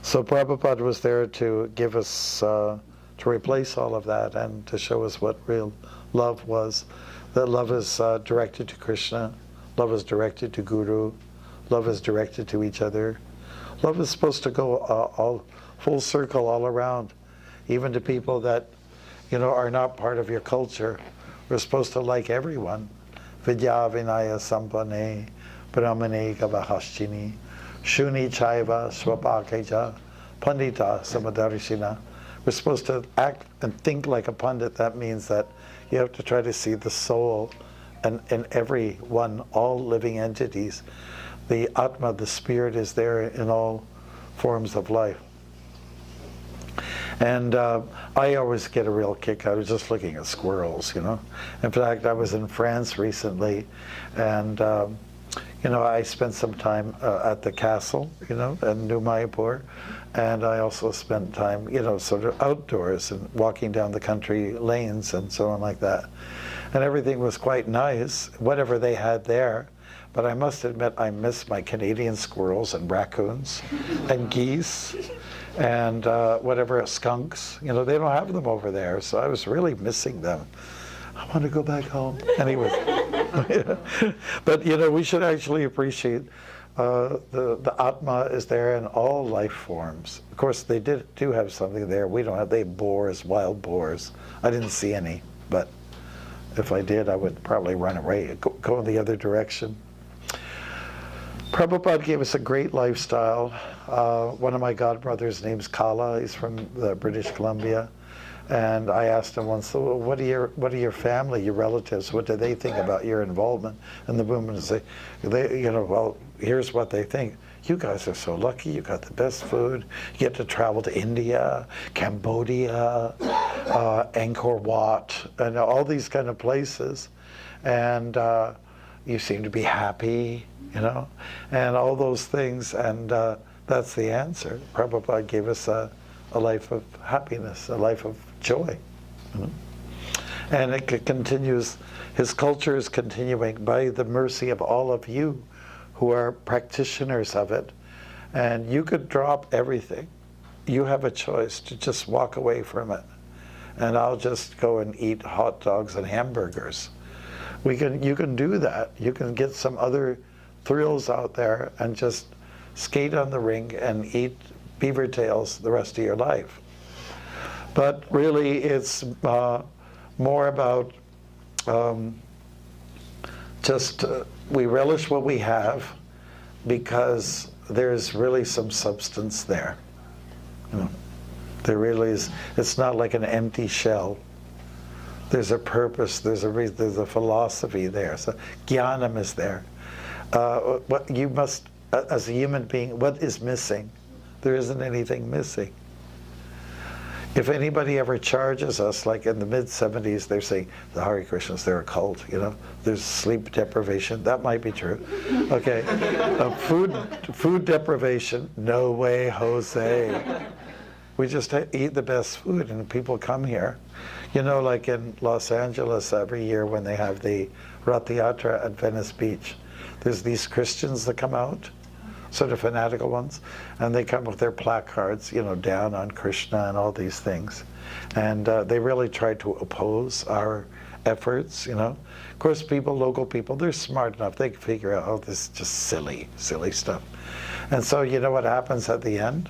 So Prabhupada was there to give us, to replace all of that and to show us what real love was. That love is directed to Krishna, love is directed to Guru, love is directed to each other. Love is supposed to go all full circle all around, even to people that, you know, are not part of your culture. We're supposed to like everyone. Vidya vinaya sampane, brahmane gavahashchini, shuni chaiva swapakeja, pandita samadarishina. We're supposed to act and think like a pandit. That means that you have to try to see the soul in everyone, all living entities. The Atma, the spirit, is there in all forms of life. And I always get a real kick out of just looking at squirrels, you know. In fact, I was in France recently, and you know, I spent some time at the castle, you know, in New Mayapur, and I also spent time, you know, sort of outdoors and walking down the country lanes and so on like that. And everything was quite nice, whatever they had there. But I must admit, I miss my Canadian squirrels and raccoons and geese and whatever, skunks. You know, they don't have them over there, so I was really missing them. I want to go back home. Anyway, but you know, we should actually appreciate the Atma is there in all life forms. Of course, they do have something there. We don't have. They have boars, wild boars. I didn't see any, but if I did, I would probably run away, go in the other direction. Prabhupada gave us a great lifestyle. One of my godbrothers' name's Kala. He's from the British Columbia. And I asked him once, so what are your family, your relatives, what do they think about your involvement in the movement? And say, you know, well, here's what they think. You guys are so lucky, you got the best food, you get to travel to India, Cambodia, Angkor Wat, and all these kind of places. And you seem to be happy, you know, and all those things, and that's the answer. Prabhupada gave us a life of happiness, a life of joy. You know? And it continues, his culture is continuing by the mercy of all of you who are practitioners of it. And you could drop everything. You have a choice to just walk away from it. And I'll just go and eat hot dogs and hamburgers. You can do that. You can get some other thrills out there and just skate on the ring and eat beaver tails the rest of your life. But really, it's more about we relish what we have because there's really some substance there. You know, there really is. It's not like an empty shell. There's a purpose. There's a philosophy there. So jnanam is there. What you must, as a human being, what is missing? There isn't anything missing. If anybody ever charges us, like in the mid-70s, they're saying, the Hare Krishnas, they're a cult, you know, there's sleep deprivation. That might be true. Okay. Food deprivation, no way, Jose. We just eat the best food, and people come here. You know, like in Los Angeles every year when they have the Rath Yatra at Venice Beach, there's these Christians that come out, sort of fanatical ones, and they come with their placards, you know, down on Krishna and all these things. And they really try to oppose our efforts, you know. Of course, local people, they're smart enough. They can figure out, oh, this is just silly stuff. And so, you know what happens at the end?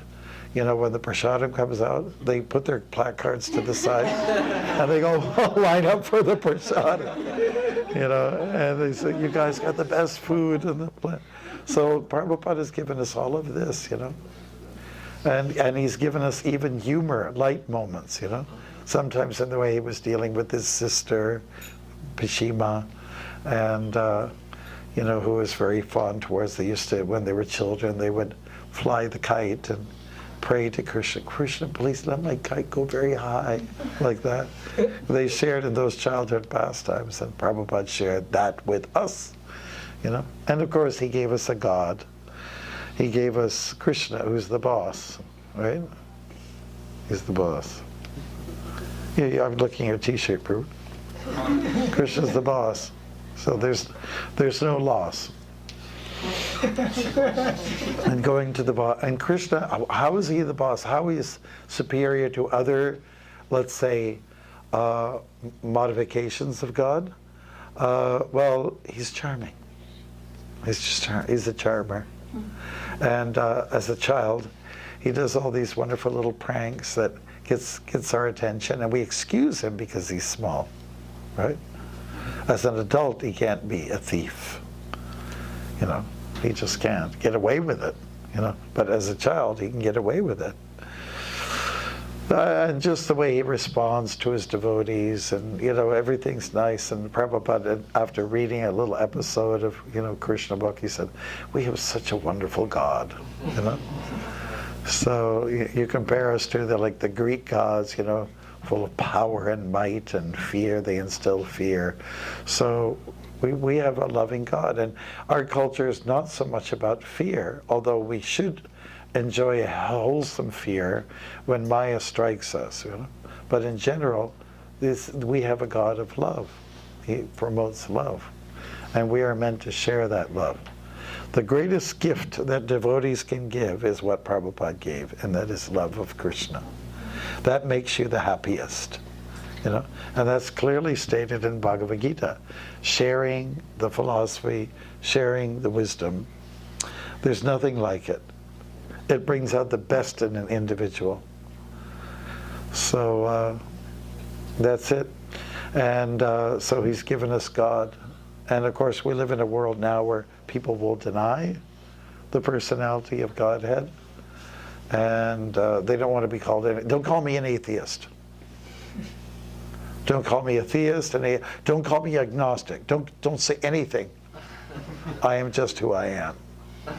you know, when the prasadam comes out, they put their placards to the side and they go line up for the prasadam, you know, and they say, you guys got the best food in the planet. So Prabhupada has given us all of this, you know, and he's given us even humor, light moments, you know, sometimes in the way he was dealing with his sister, Pishima, and, you know, who was very fond towards, they used to, when they were children, they would fly the kite and pray to Krishna, Krishna, please let my kite go very high, like that. They shared in those childhood pastimes, and Prabhupada shared that with us, you know. And of course, he gave us a God. He gave us Krishna, who's the boss, right? He's the boss. Yeah, I'm looking at your t-shirt, Prabhu. Krishna's the boss. So there's no loss. And going to the boss, and Krishna, how is he the boss? How is superior to other, let's say, modifications of God? Well, he's charming. He's a charmer. And as a child, he does all these wonderful little pranks that gets our attention, and we excuse him because he's small, right? As an adult, he can't be a thief, you know. He just can't get away with it, you know. But as a child, he can get away with it. And just the way he responds to his devotees, and, you know, everything's nice. And Prabhupada, after reading a little episode of, you know, Krishna book, he said, we have such a wonderful God, you know. So you compare us to the Greek gods, you know, full of power and might and fear. They instill fear. So we have a loving God, and our culture is not so much about fear, although we should enjoy a wholesome fear when Maya strikes us, you know. But in general, we have a God of love. He promotes love, and we are meant to share that love. The greatest gift that devotees can give is what Prabhupada gave, and that is love of Krishna. That makes you the happiest, you know, and that's clearly stated in Bhagavad Gita. Sharing the philosophy, sharing the wisdom, there's nothing like it. It brings out the best in an individual. So that's it. And so he's given us God. And of course, we live in a world now where people will deny the personality of Godhead. And they don't want to be called anything. Don't call me an atheist. Don't call me a theist, and don't call me agnostic. Don't say anything. I am just who I am.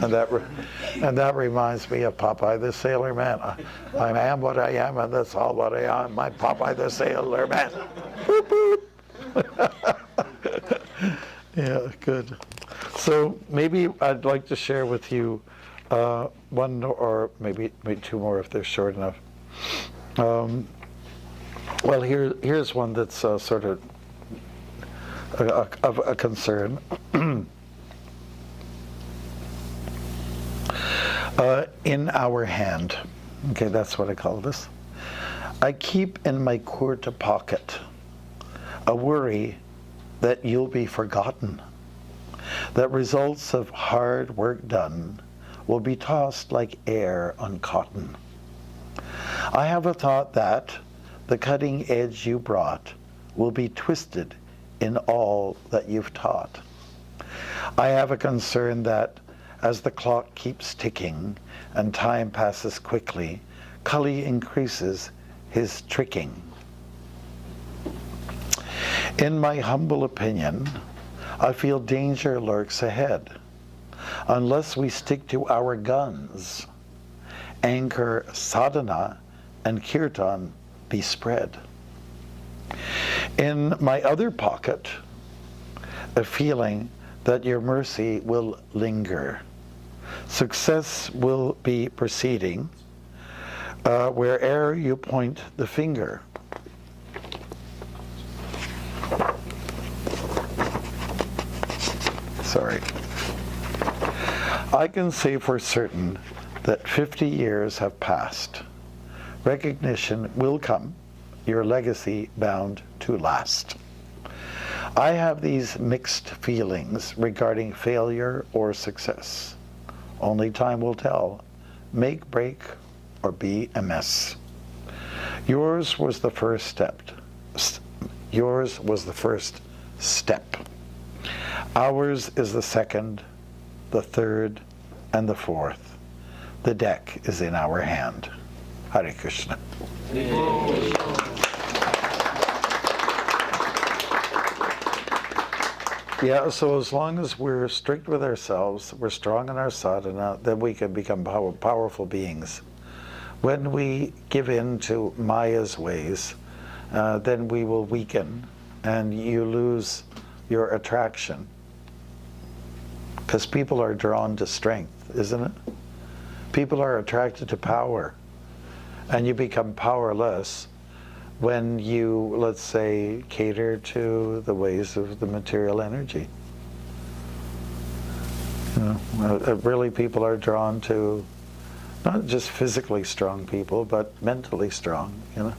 And that reminds me of Popeye the Sailor Man. I am what I am, and that's all what I am. My Popeye the Sailor Man. Boop, boop. Yeah, good. So maybe I'd like to share with you one or maybe two more if they're short enough. Well, here's one that's sort of a concern. In our hand, okay, that's what I call this. I keep in my kurta pocket a worry that you'll be forgotten, that results of hard work done will be tossed like air on cotton. I have a thought that the cutting edge you brought will be twisted in all that you've taught. I have a concern that as the clock keeps ticking and time passes quickly, Kali increases his tricking. In my humble opinion, I feel danger lurks ahead. Unless we stick to our guns, anchor sadhana and kirtan be spread. In my other pocket, a feeling that your mercy will linger. Success will be proceeding where'er you point the finger. Sorry. I can say for certain that 50 years have passed. Recognition will come, your legacy bound to last. I have these mixed feelings regarding failure or success. Only time will tell. Make, break, or BMS. Yours was the first step. Yours was the first step. Ours is the second, the third, and the fourth. The deck is in our hand. Hare Krishna. Yeah, so as long as we're strict with ourselves, we're strong in our sadhana, then we can become powerful beings. When we give in to Maya's ways, then we will weaken and you lose your attraction. Because people are drawn to strength, isn't it? People are attracted to power. And you become powerless when you, let's say, cater to the ways of the material energy. You know, really people are drawn to not just physically strong people, but mentally strong, you know,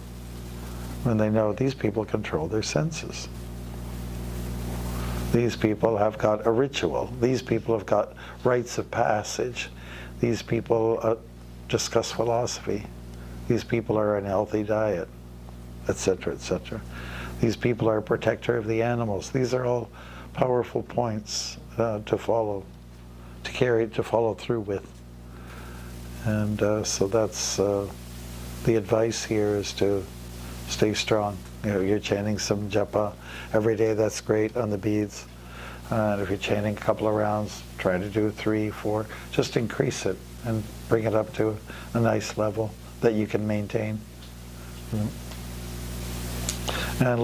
when they know these people control their senses. These people have got a ritual. These people have got rites of passage. These people discuss philosophy. These people are on a healthy diet, etc., etc. These people are a protector of the animals. These are all powerful points to follow, to follow through with. And so that's the advice here is to stay strong. You know, you're chanting some japa every day, that's great on the beads. And if you're chanting a couple of rounds, try to do 3, 4, just increase it and bring it up to a nice level that you can maintain. And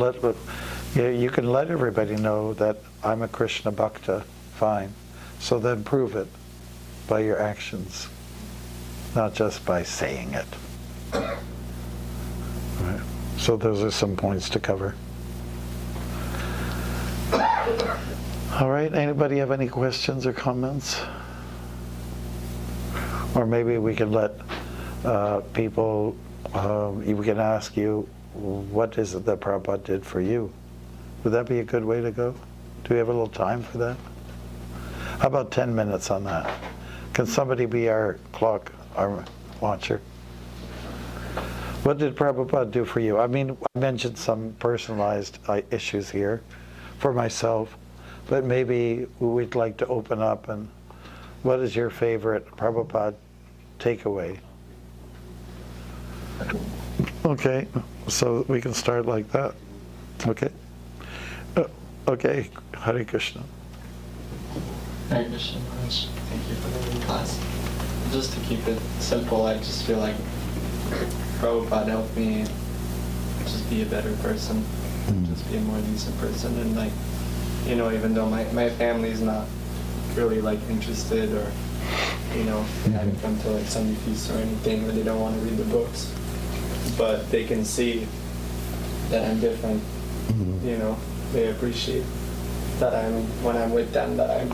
you can let everybody know that I'm a Krishna Bhakta, fine. So then prove it by your actions, not just by saying it. Right. So those are some points to cover. All right, anybody have any questions or comments? Or maybe we can let people, we can ask you, what is it that Prabhupada did for you? Would that be a good way to go? Do we have a little time for that? How about 10 minutes on that? Can somebody be our clock, our watcher? What did Prabhupada do for you? I mean, I mentioned some personalized issues here for myself, but maybe we'd like to open up and what is your favorite Prabhupada takeaway? Okay, so we can start like that. Okay. Okay, Hare Krishna. Hare Krishna Maharaj. Thank you for the class. Just to keep it simple, I just feel like Prabhupada helped me just be a better person, just be a more decent person, and like, you know, even though my family's not really like interested or, you know, they haven't come to like Sunday feasts or anything, or they don't want to read the books, but they can see that I'm different, you know, they appreciate that when I'm with them, that I'm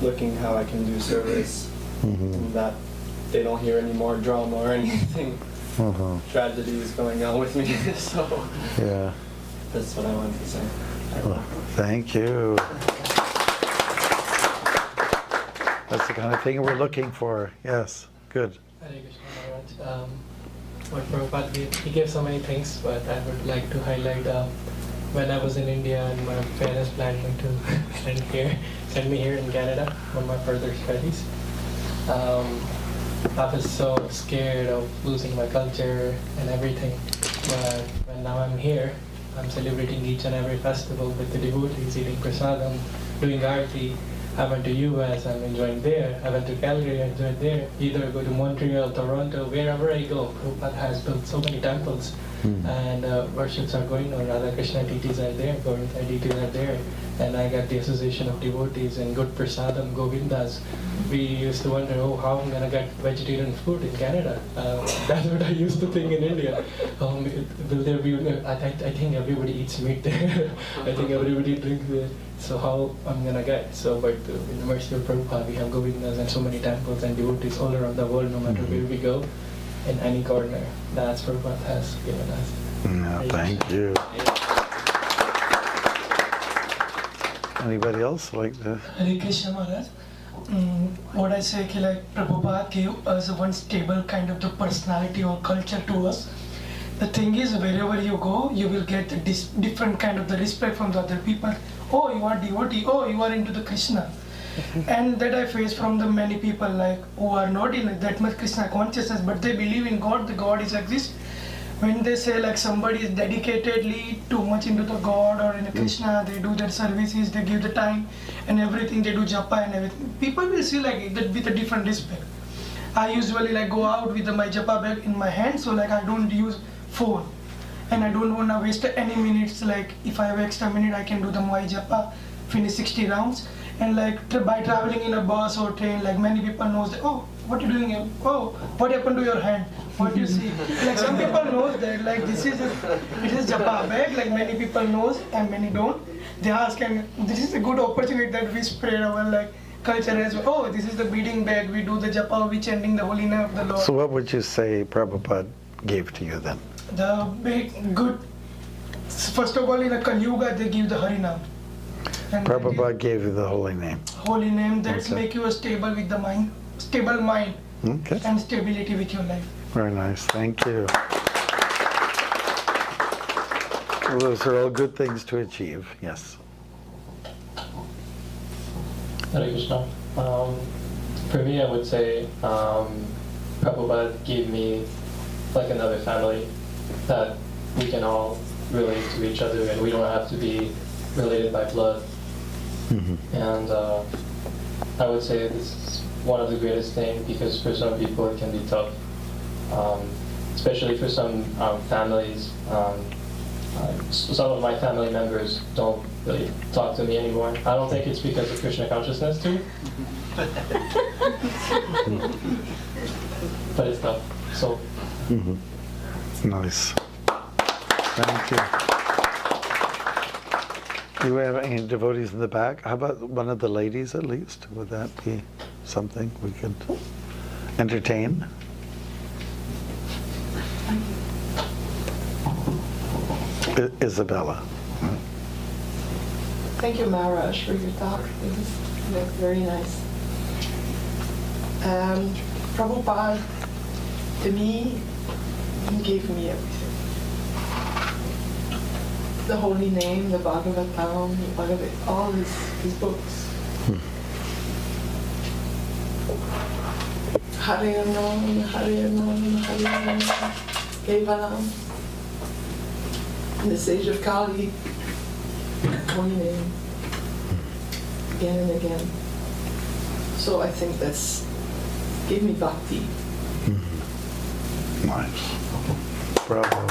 looking how I can do service, and that they don't hear any more drama or anything. Tragedy is going on with me, so yeah, that's what I wanted to say. Well, thank you. That's the kind of thing we're looking for. Yes, good. Hare Krishna Maharaj. What Prabhupada did, he gave so many things, but I would like to highlight when I was in India and my parents planned me to send me here in Canada for my further studies. I was so scared of losing my culture and everything, but when now I'm here, I'm celebrating each and every festival with the devotees, eating prasadam, doing arti. I went to US, I'm enjoying there. I went to Calgary, I enjoyed there. Either go to Montreal, Toronto, wherever I go. Prabhupada has built so many temples, and worships are going on. Radha Krishna deities are there, Govinda deities are there. And I got the association of devotees and good prasadam, Govindas. We used to wonder, how I'm gonna get vegetarian food in Canada. That's what I used to think in India. Will there be? I think everybody eats meat there. I think everybody drinks there. So how I'm gonna get? So, but in the mercy of Prabhupada, we have Govindas and so many temples and devotees all around the world, no matter where we go, in any corner. That's what Prabhupada has given us. Yeah, thank you. Anybody else like to? Hare Krishna Maharaj. what I say, like Prabhupada gave us one stable kind of the personality or culture to us. The thing is, wherever you go, you will get the different kind of the respect from the other people. Oh, you are devotee. Oh, you are into the Krishna. And that I face from the many people like who are not in that much Krishna consciousness, but they believe in God. The God is exist. When they say like somebody is dedicatedly too much into the God or in the Krishna, they do their services, they give the time and everything, they do japa and everything. People will see like that with a different respect. I usually like go out with my japa bag in my hand, so like I don't use phone. And I don't want to waste any minutes. Like if I have extra minute, I can do the my japa, finish 60 rounds. And like by traveling in a bus or train, like many people knows that, oh, what are you doing here? Oh, what happened to your hand? What you see? Like some people knows that like it is japa bag, like many people knows and many don't. They ask, and this is a good opportunity that we spread our like culture as well. Oh, this is the beading bag, we do the japa, we chanting the holy name of the Lord. So what would you say Prabhupada gave to you then? The big good, first of all in the Kali Yuga they give the Harinam. And Prabhupada gave you the holy name. Holy name that's Okay. make you stable with the mind, stable mind Okay, and stability with your life. very nice. Thank you. Well, those are all good things to achieve. Yes. Hare Krishna. For me, I would say Prabhupada gave me like another family that we can all relate to each other and we don't have to be related by blood. And I would say this is one of the greatest things because for some people it can be tough, especially for some families. Some of my family members don't really talk to me anymore. I don't think it's because of Krishna consciousness too, but it's tough. So. Nice. Thank you. Do we have any devotees in the back? How about one of the ladies at least? Would that be something we could entertain? Isabella. Thank you, Maharaj, for your talk. It was very nice. Prabhupada, to me, he gave me everything. The holy name, the Bhagavatam, all his books. Hare Ram, Hare Ram, Hare Ram, Kevalam. In the sage of Kali, holy name, again and again. So I think that's gave me bhakti. Nice. Bravo.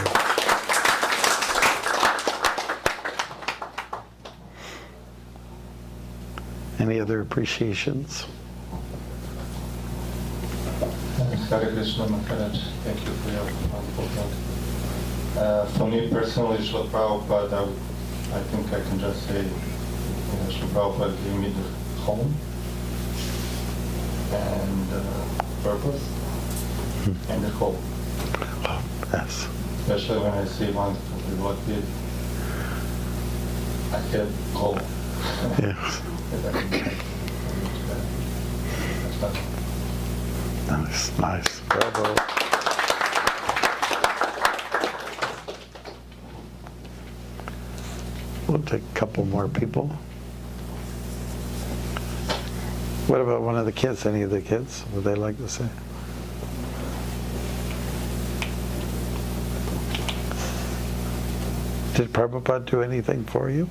Any other appreciations? Hare Krishna Maharaj, thank you for your wonderful talk. For me personally, Srila Prabhupada, I think I can just say, Srila Prabhupada gave me the home and purpose and the hope. Yes. Especially when I see one devotee, I get hope. Yes. Nice, nice. Bravo. We'll take a couple more people. What about one of the kids? Any of the kids? Would they like to say? Did Prabhupada do anything for you?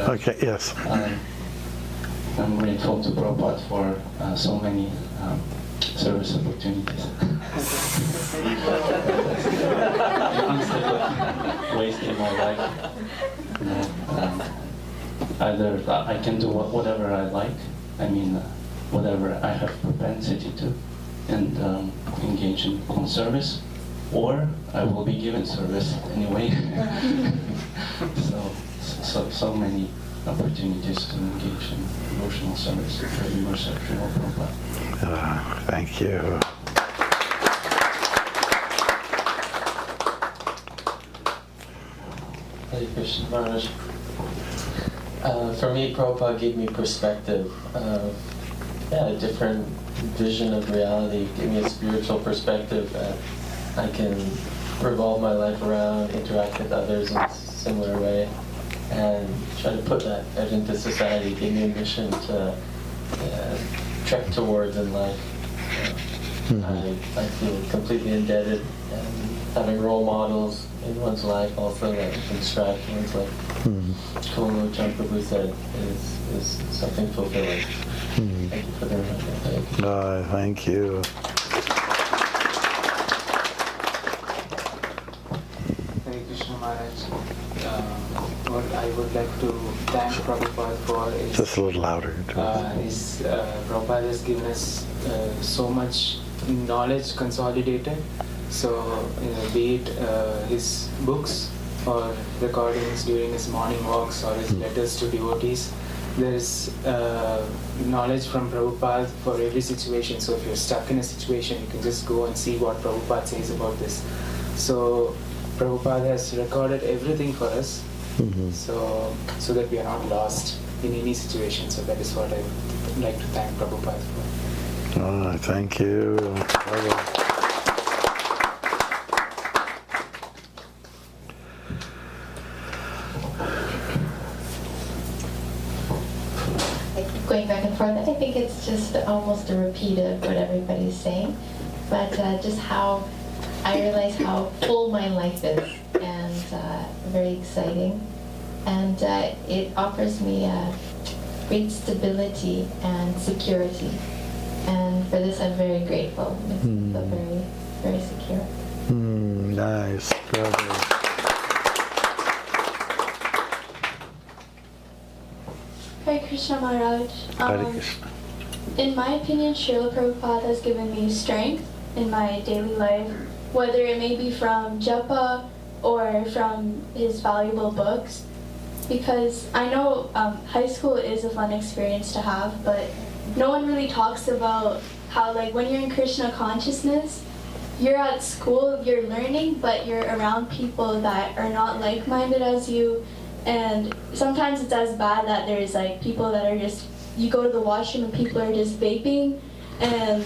Okay, yes. I'm grateful to Prabhupada for so many service opportunities. Instead of wasting my life, either I can do whatever I like, I mean, whatever I have propensity to, and engage in service, or I will be given service anyway. So many opportunities to engage in devotional service. Very immersive, Prabhupada. Thank you. Hare Krishna Maharaj. For me, Prabhupada gave me perspective. A different vision of reality. Gave me a spiritual perspective that I can revolve my life around, interact with others in a similar way, and try to put that out into society. Gave me a mission to trek towards in life. I feel completely indebted, and having role models in one's life also that can strive towards, like Kolo Prabhu said, is something fulfilling. Thank you for the reminder. Thank you. Hare Krishna Maharaj. What I would like to thank Prabhupada for is Just a little louder. Prabhupada has given us so much knowledge consolidated. So, be it his books or recordings during his morning walks or his letters to devotees, there is knowledge from Prabhupada for every situation. So if you're stuck in a situation, you can just go and see what Prabhupada says about this. So Prabhupada has recorded everything for us, so that we are not lost in any situation. So that is what I would like to thank Prabhupada for. Thank you. Going back and forth, I think it's just almost a repeat of what everybody's saying, but just how I realize how full my life is, and very exciting, and it offers me great stability and security, and for this I'm very grateful. It's very, very secure. Nice. Bravo. Hare Krishna Maharaj. Hare Krishna. In my opinion, Srila Prabhupada has given me strength in my daily life, whether it may be from japa or from his valuable books, because I know high school is a fun experience to have, but no one really talks about how, like, when you're in Krishna consciousness, you're at school, you're learning, but you're around people that are not like-minded as you. And sometimes it's as bad that there's like people that are just, you go to the washroom and people are just vaping, and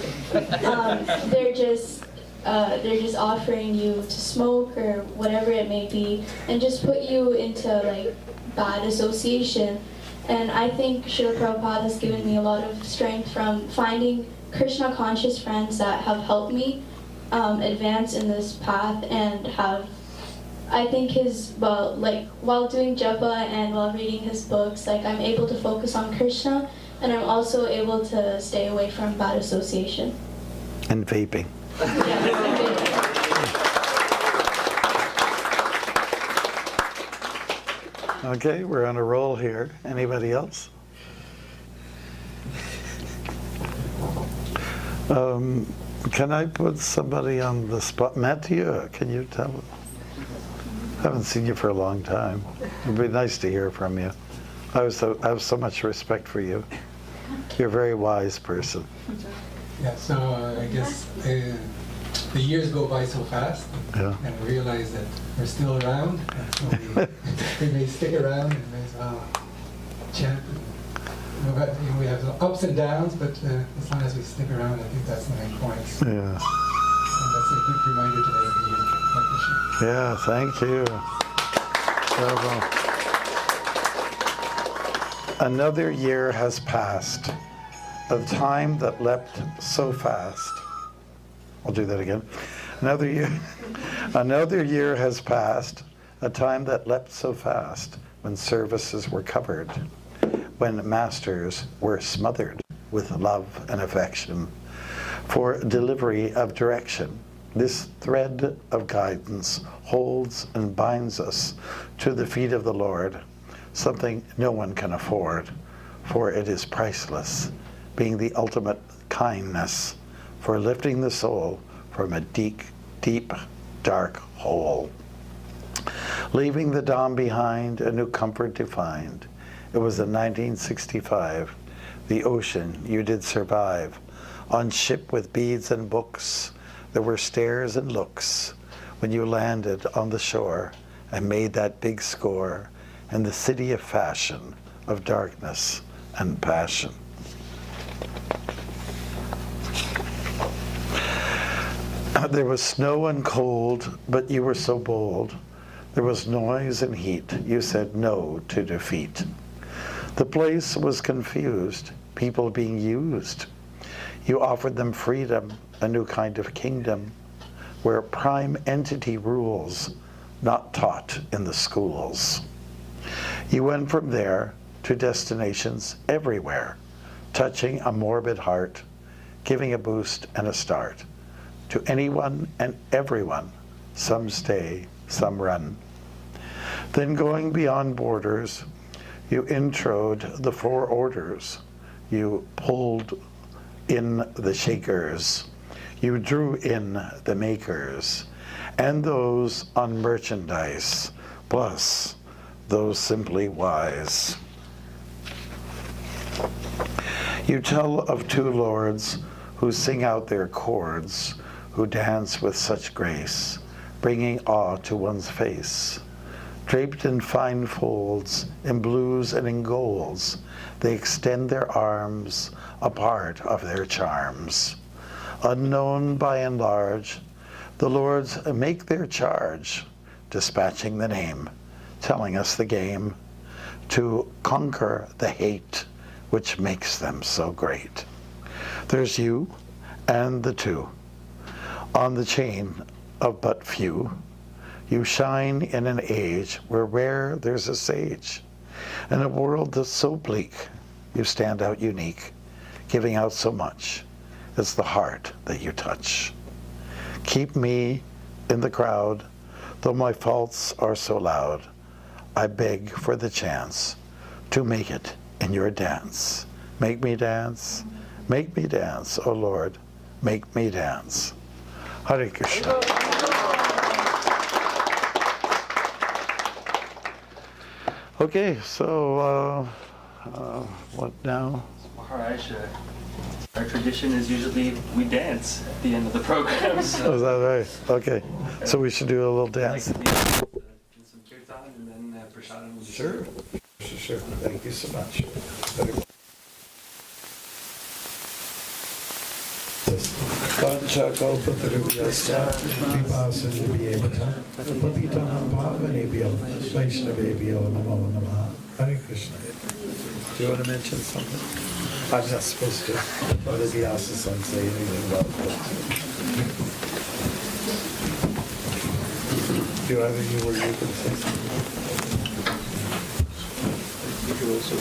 they're just offering you to smoke or whatever it may be, and just put you into like bad association. And I think Srila Prabhupada has given me a lot of strength from finding Krishna conscious friends that have helped me advance in this path, and have, I think while doing japa and while reading his books, like, I'm able to focus on Krishna, and I'm also able to stay away from bad association. And vaping. Okay, we're on a roll here. Anybody else? Can I put somebody on the spot? Matthew, can you tell? I haven't seen you for a long time. It'd be nice to hear from you. I have so much respect for you. You're a very wise person. Yeah, so I guess the years go by so fast, and we realize that we're still around, and so we may stick around and may as well chat. We have ups and downs, but as long as we stick around, I think that's the main point. Yeah. And that's a good reminder today for you. Yeah, thank you. Another year has passed, a time that leapt so fast. I'll do that again. Another year has passed, a time that leapt so fast, when services were covered, when masters were smothered with love and affection, for delivery of direction. This thread of guidance holds and binds us to the feet of the Lord, something no one can afford, for it is priceless, being the ultimate kindness for lifting the soul from a deep, dark hole. Leaving the dawn behind, a new comfort to find. It was in 1965, the ocean you did survive, on ship with beads and books. There were stares and looks when you landed on the shore, and made that big score in the city of fashion, of darkness and passion. There was snow and cold, but you were so bold. There was noise and heat. You said no to defeat. The place was confused, people being used. You offered them freedom, a new kind of kingdom, where prime entity rules, not taught in the schools. You went from there to destinations everywhere, touching a morbid heart, giving a boost and a start. To anyone and everyone, some stay, some run. Then going beyond borders, you introed the 4 orders. You pulled in the shakers. You drew in the makers, and those on merchandise, plus those simply wise. You tell of 2 lords who sing out their chords, who dance with such grace, bringing awe to one's face. Draped in fine folds, in blues and in golds, they extend their arms, a part of their charms. Unknown by and large, the lords make their charge, dispatching the name, telling us the game, to conquer the hate which makes them so great. There's you and the 2. On the chain of but few, you shine in an age where rare there's a sage. In a world that's so bleak, you stand out unique, giving out so much. It's the heart that you touch. Keep me in the crowd, though my faults are so loud. I beg for the chance to make it in your dance. Make me dance, oh Lord, make me dance. Hare Krishna. Okay, so what now? Maharaj, our tradition is usually we dance at the end of the program. So Oh, is that right? Okay, so we should do a little dance. do some kirtan and then prasadam. Sure. Thank you so much. Panchakalpatarubhyasya vipasandhivyevacha patitanam pavanebhyo vaishnavebhyo namo namaha. Hare Krishna. Do you want to mention something? I'm not supposed to let the Vyasa-san say anything about this. Do you have any word you can say something? You can also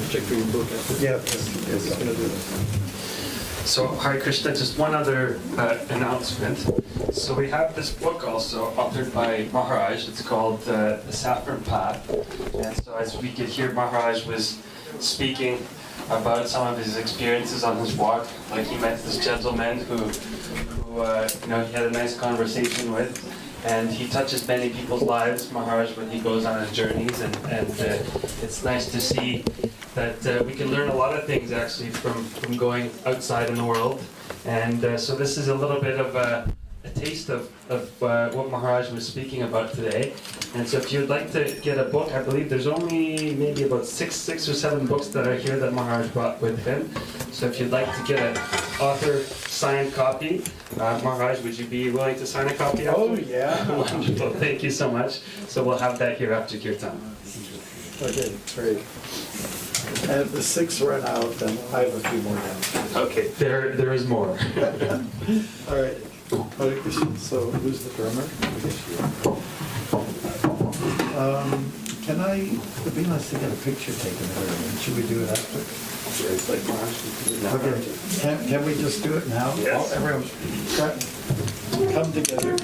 check for your book. Yeah, yes, I'm going to do this. So, Hare Krishna, just one other announcement. So we have this book also authored by Maharaj. It's called The Saffron Path. And so as we could hear, Maharaj was speaking about some of his experiences on his walk. Like he met this gentleman who he had a nice conversation with. And he touches many people's lives, Maharaj, when he goes on his journeys. And it's nice to see that we can learn a lot of things actually from going outside in the world. And so this is a little bit of a taste of what Maharaj was speaking about today. And so if you'd like to get a book, I believe there's only maybe about six or seven books that are here that Maharaj brought with him. So if you'd like to get an author signed copy, Maharaj, would you be willing to sign a copy? Oh, yeah. Wonderful, thank you so much. So we'll have that here after Kirtan. Okay, great. And if the 6 run out, then I have a few more down. Okay, there is more. All right. Hare Krishna. So who's the drummer? I guess you are. Can I, it'd be nice to get a picture taken of everything. Should we do it after? Okay. Can we just do it now? Yes. Everyone, come together.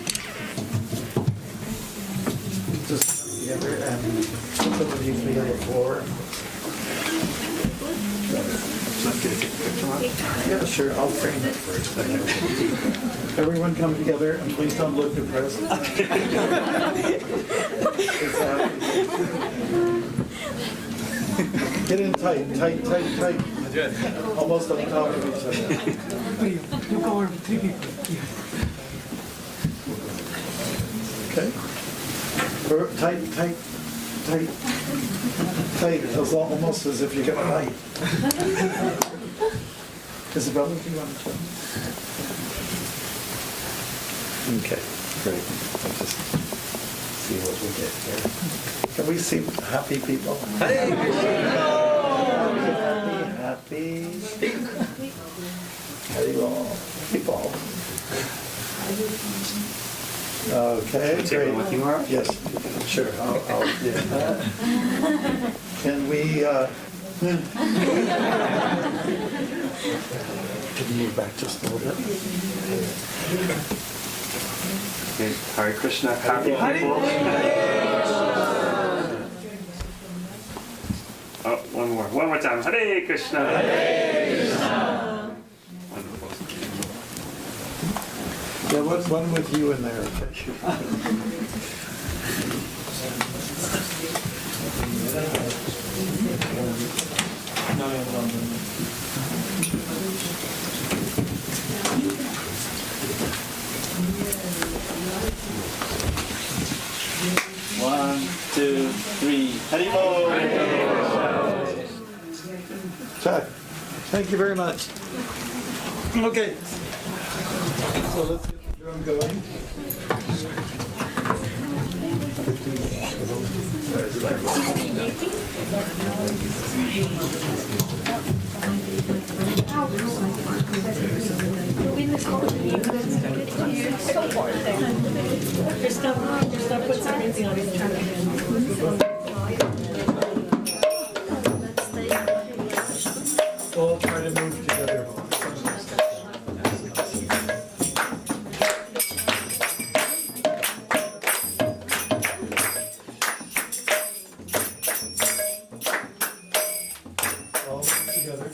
Just come together and some of you be on the floor. Yeah, sure, I'll frame it first. Everyone come together and please don't look depressed. Get in tight. Almost on top of each other. Look over 3 people. Okay. Tight, tight, tight, tight, almost as if you're gonna bite. Isabella, do you want to join? Okay, great. Let's just see what we get here. Can we see happy people? Happy, happy. Haribol. People. Okay, Take great. one with you, Mara? Yes, sure, I'll do that. Can we, can you move back just a little bit? Okay, Hare Krishna, happy people. Oh, one more time. Hare Krishna. Hare Krishna. Wonderful. Yeah, one with you in there. One, two, three. Haribol. Chuck, thank you very much. Okay. So let's get the drum going. We'll try to move together. All together.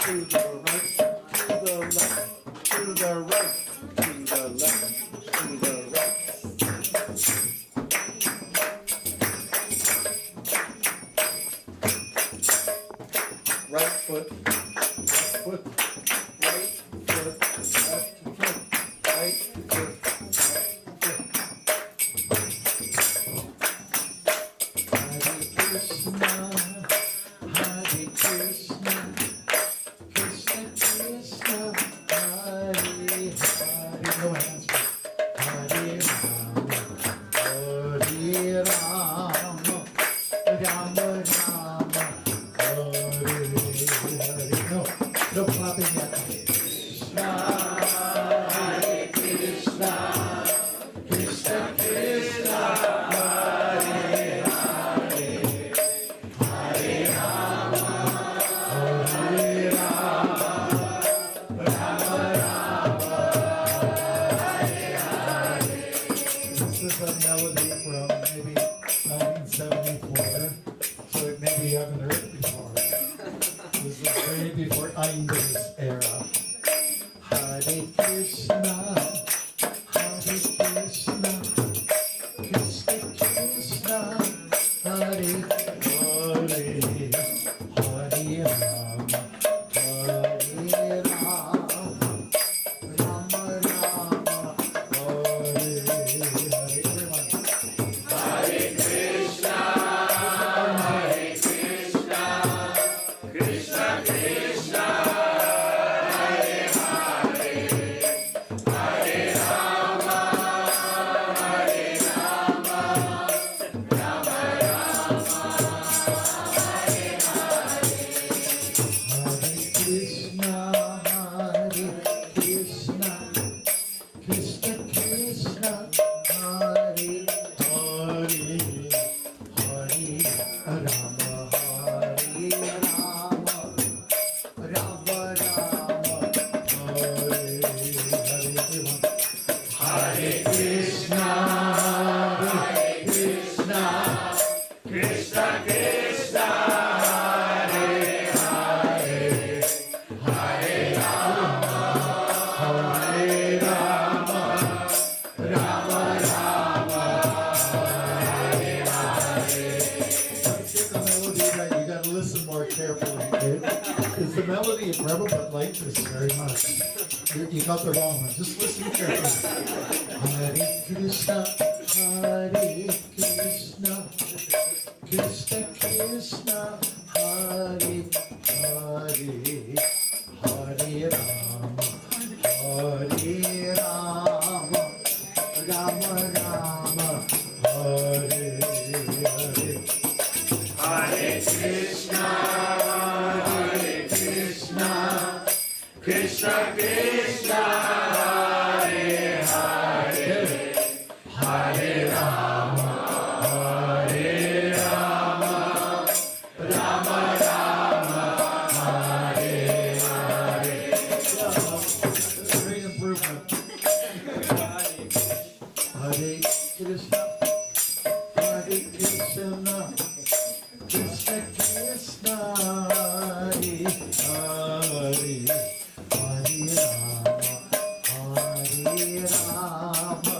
To the right, to the left, to the right, to the left, to the right. Right foot, left foot, right foot, left foot, right foot, left foot. Hare Krishna, Hare Krishna, Krishna Krishna, Hare Hare. No hands. Hare Rama, Hare Rama, Rama Rama, Hare Hare. No clapping yet. Krishna, Hare Krishna, Krishna Krishna, Hare Hare, Hare Rama, Hare Rama, Rama Rama, Hare Hare. This is a melody from maybe 1974, so maybe you haven't heard it before. This is way before Ainger's era. Hare Krishna, Hare Krishna, Krishna Krishna, Hare Hare, Hare Rama, Hare Rama, Rama Rama, Hare Hare. Everyone. Hare Krishna, Hare Krishna, Krishna Krishna, Hare Hare, Hare Rama, Hare Rama, Rama Rama, Hare Hare. Hare Krishna, Hare Krishna, Krishna Krishna, Hare Hare, Hare Rama, Hare Rama, Rama Rama, Hare Hare. Hare Krishna, Hare Krishna, Krishna Krishna, Hare Hare, Hare Rama, Hare Rama, Rama Rama, Hare Hare. It's a melody that you gotta listen more carefully. It's the melody Prabhupada liked this very much. You got the wrong one. Just listen carefully. Hare Krishna, Hare Krishna, Krishna Krishna, Hare Hare, Hare Rama, Hare Rama, Rama Rama, Hare Hare. Hare Krishna, Hare Krishna, Krishna Krishna, Hare Hare, Hare Rama, Hare Rama, Rama Rama, Hare Hare. Great improvement. Hare Krishna, Hare Krishna, Krishna Krishna, Hare Hare, Hare Rama, Hare Rama,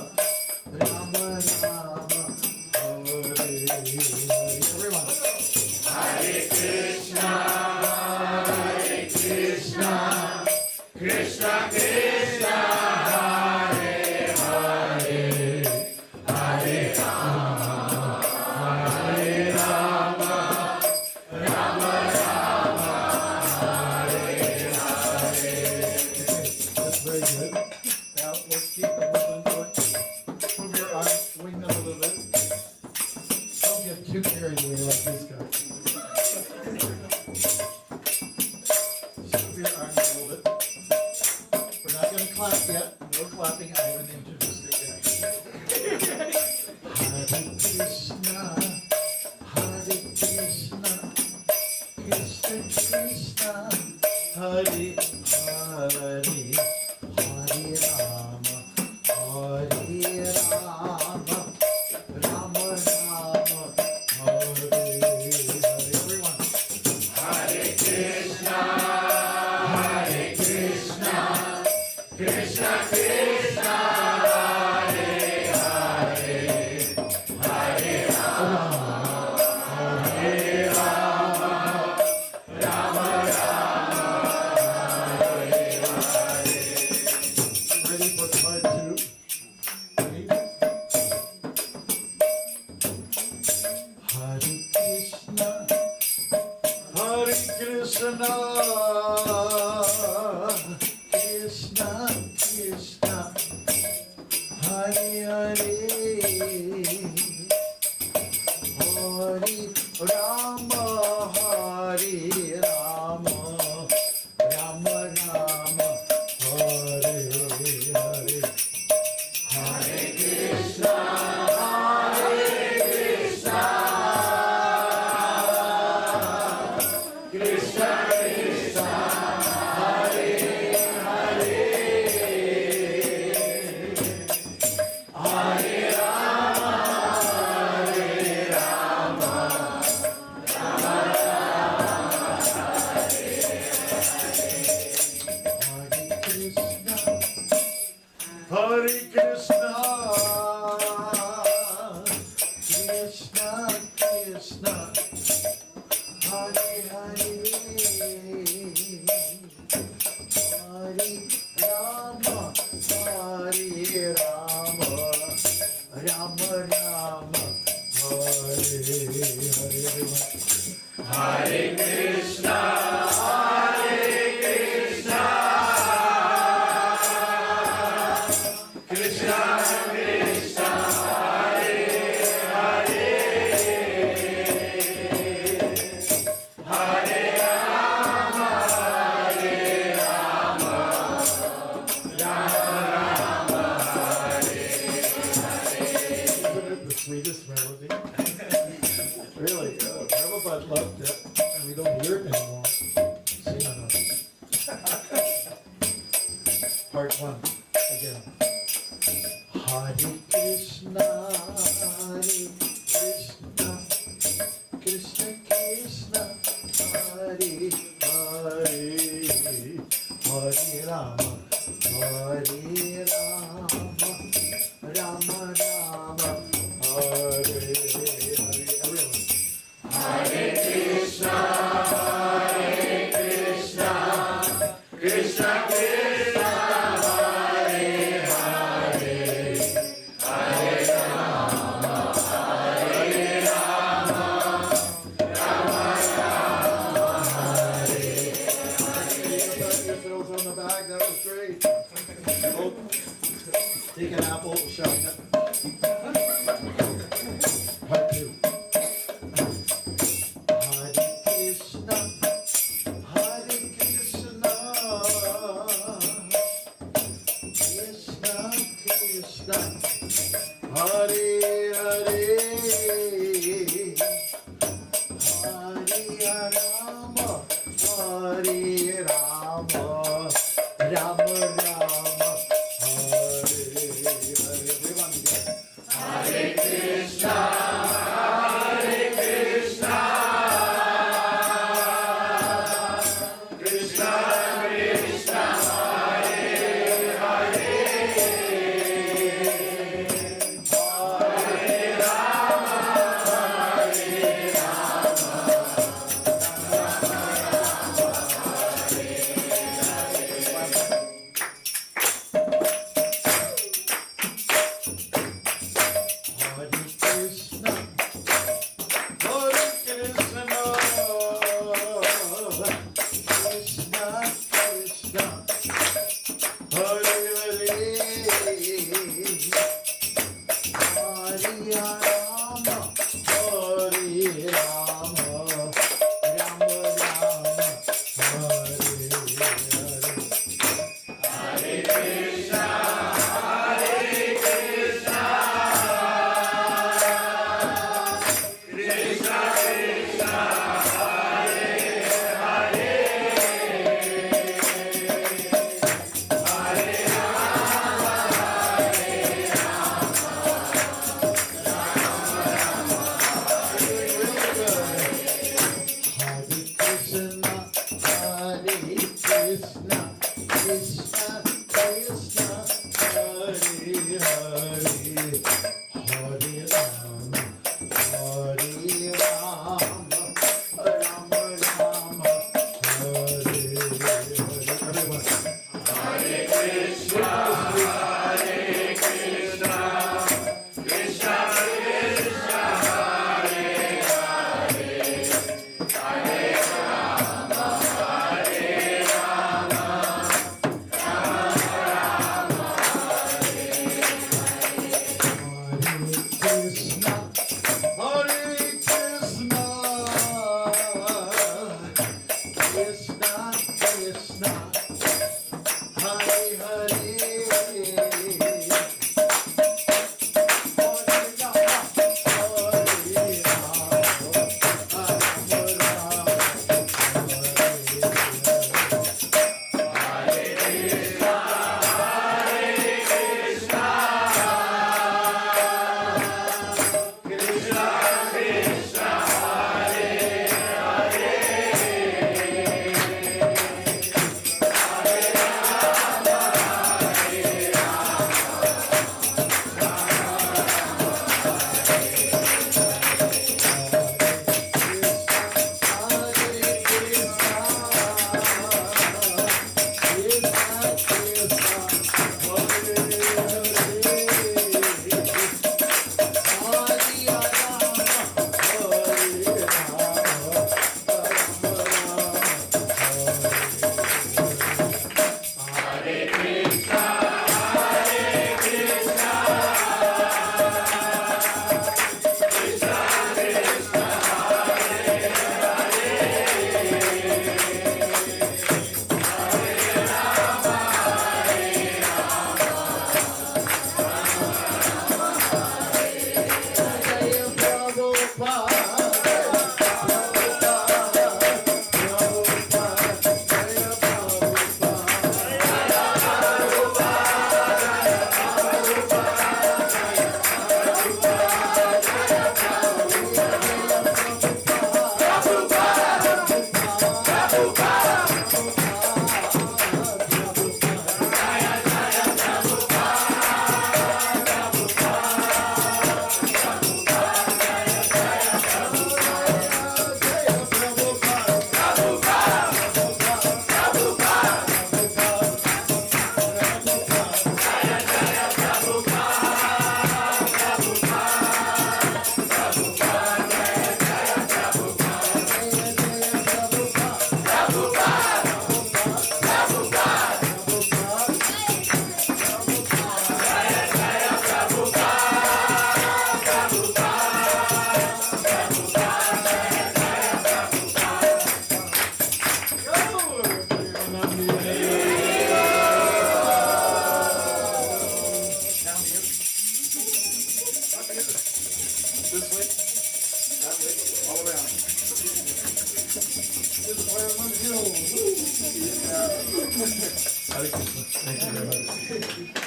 Rama Rama, Hare Hare. Everyone. Hare Krishna, Hare Krishna, Krishna Krishna, Hare Hare, Hare Rama, Hare Rama, Rama Rama, Hare Hare. That's very good. Now let's keep the movement going. Move your arms, swing them a little bit. Don't get too carried away like this guy. Just move your arms a little bit. We're not going to clap yet. No clapping. I haven't introduced it yet. Hare Krishna, Hare Krishna, Krishna Krishna, Hare Hare, Hare Rama, Hare Rama, Rama Rama, Hare Hare. Everyone. Hare Krishna, Hare Krishna, Krishna Krishna, Hare Hare, Hare Rama, Hare Rama, Rama Rama, Hare Hare. Ready for part two? Ready? Hare Krishna, Hare Krishna, Krishna Krishna, Hare Hare, Hare Rama, Hare Rama, Rama Rama, Hare Hare. Hare Krishna, Hare Krishna, Krishna Krishna, Hare Hare, Hare Rama, Hare Rama, Rama Rama, Hare Krishna, Hare Krishna, Krishna Krishna, Hare Hare, Hare Rama, Hare Rama, Rama Rama, Hare Hare. Hare Krishna, Hare Krishna, Krishna Krishna, Hare Hare, Hare Rama, Hare Rama, Rama Rama, Hare Hare. Isn't it the sweetest melody? Really, Prabhupada loved it, and we don't hear it anymore. Sing on us. Part one, again. Hare Krishna, Hare Krishna, Krishna Krishna, Hare Hare, Hare Rama, Hare Rama, Rama Rama, Hare Hare. Everyone. Hare Krishna, Hare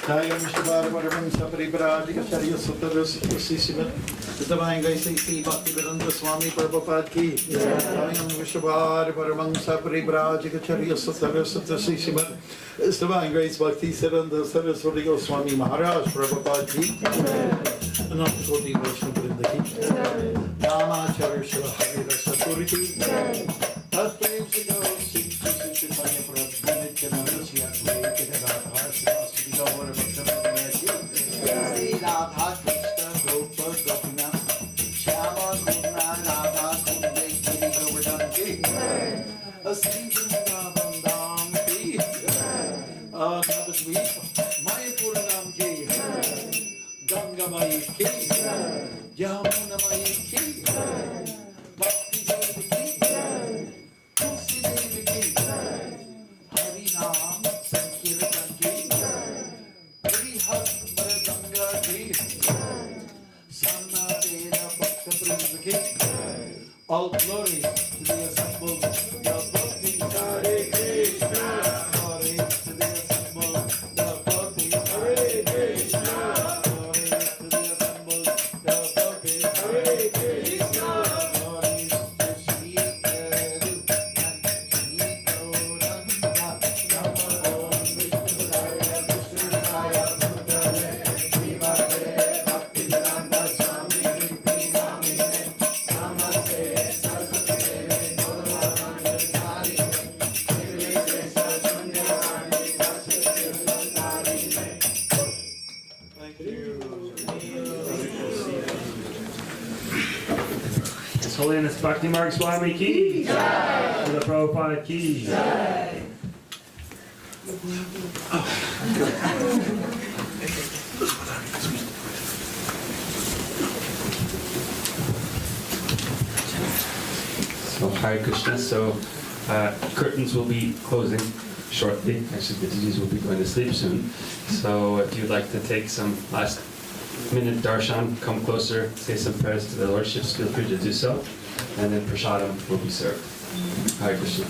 Sayam Shabbat Paramam Sapri Paradiga Charya Sutaras Sisimat. The Divine Grace C. Bhaktimarga Swami Prabhupada Ki. Sayam Shabbat Paramam Sapri Paradiga Charya Sutaras Sisimat. The Divine Grace Bhakti Siddhanta Saraswati Goswami Maharaj Prabhupada Ki. Ananta Koti Vaishnava Vrinda Ki. Namacharya Shri Hari Rasa Puri Ki. Tatprem Siddha Singh Sri Chaitanya Prabhu Nityananda Sri Advaita Gadadhar Sri Gaura Bhaktivinoda Sri Radha Krishna Gopa Gopinath Shyama Guna Radha Kunde Giri Govardhan Ki Sri Vrindavan Dham Ki Navadvip Mayapur Dham Ki Ganga Mai Ki Yamuna Mai Ki Bhakti Devi Ki Tulsi Devi Ki Hari Naam Sankirtan Ki Hari Mridanga Ki Sanna Veda Bhakta Vrinda Ki. All glory to the assembled devotees. Hare Krishna. Glory to the assembled devotees. Hare Krishna. Glory to the assembled devotees. Hare Krishna. Glory to Sri Guru and Sri Gauranga. Namo Om Vishnuvaya Vishnuvaya Bhutale Srivate Bhaktivedanta Swami Vinti Namine Namaste Saraswate Gauranga Hari Nirvishesha Shunyavani Vasisya Santarine. Thank you. His Holiness Bhaktimarga Swami Ki. Srila Prabhupada Ki. So Hare Krishna. So curtains will be closing shortly. Actually, the DJs will be going to sleep soon. So if you'd like to take some last minute darshan, come closer, say some prayers to the Lordships, feel free to do so. And then prasadam will be served. Hare Krishna.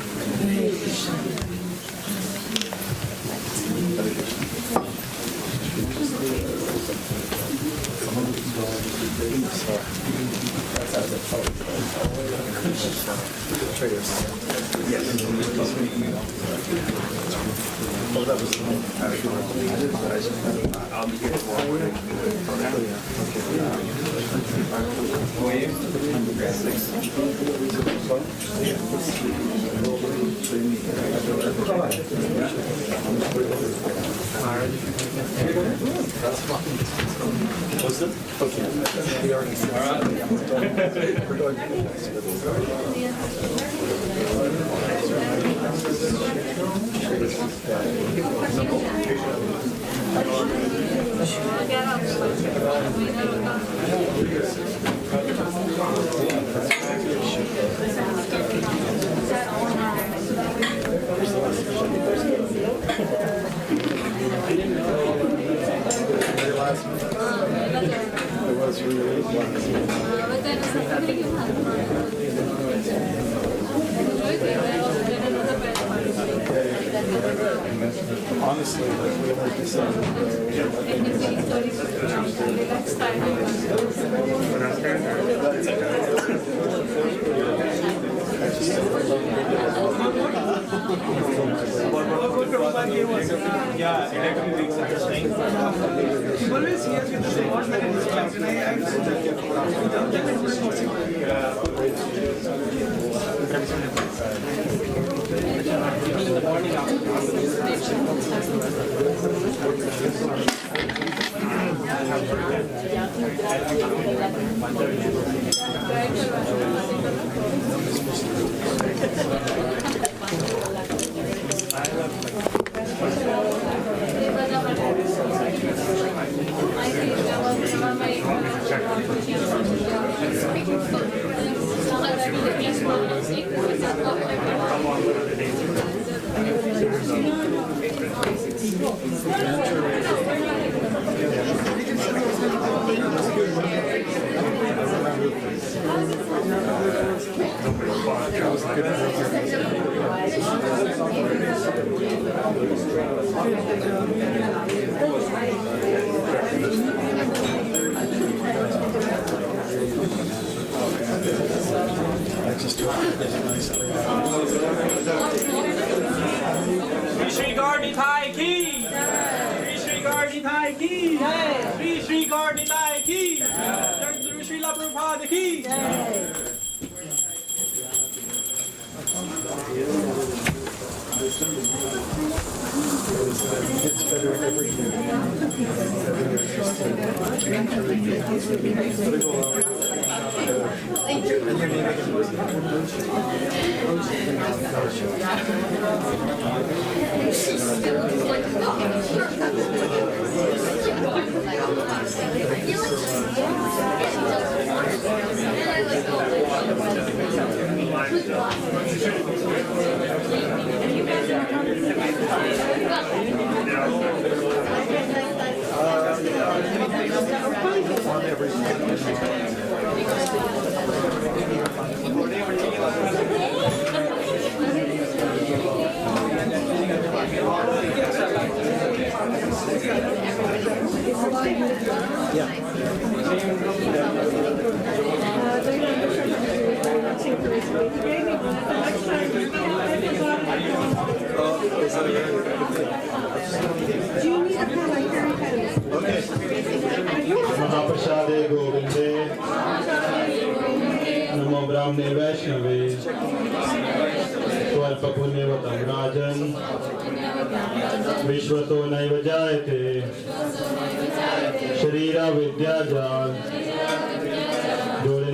Was it? Okay. We already said. We're going. It was really honestly, like you said, Yeah, electric weeks are staying. He always hears with the same word when it's class, and In the morning after Shri Gardithai ki! Shri Gardithai ki! Shri Gardithai ki! Srila Prabhupada ki! It's better every year. Mahaprasade Govinde Namo Brahmane Vaishnave Swarpa Punyevatam Rajan Vishwato Naiva Jayate Sharira Vidyajal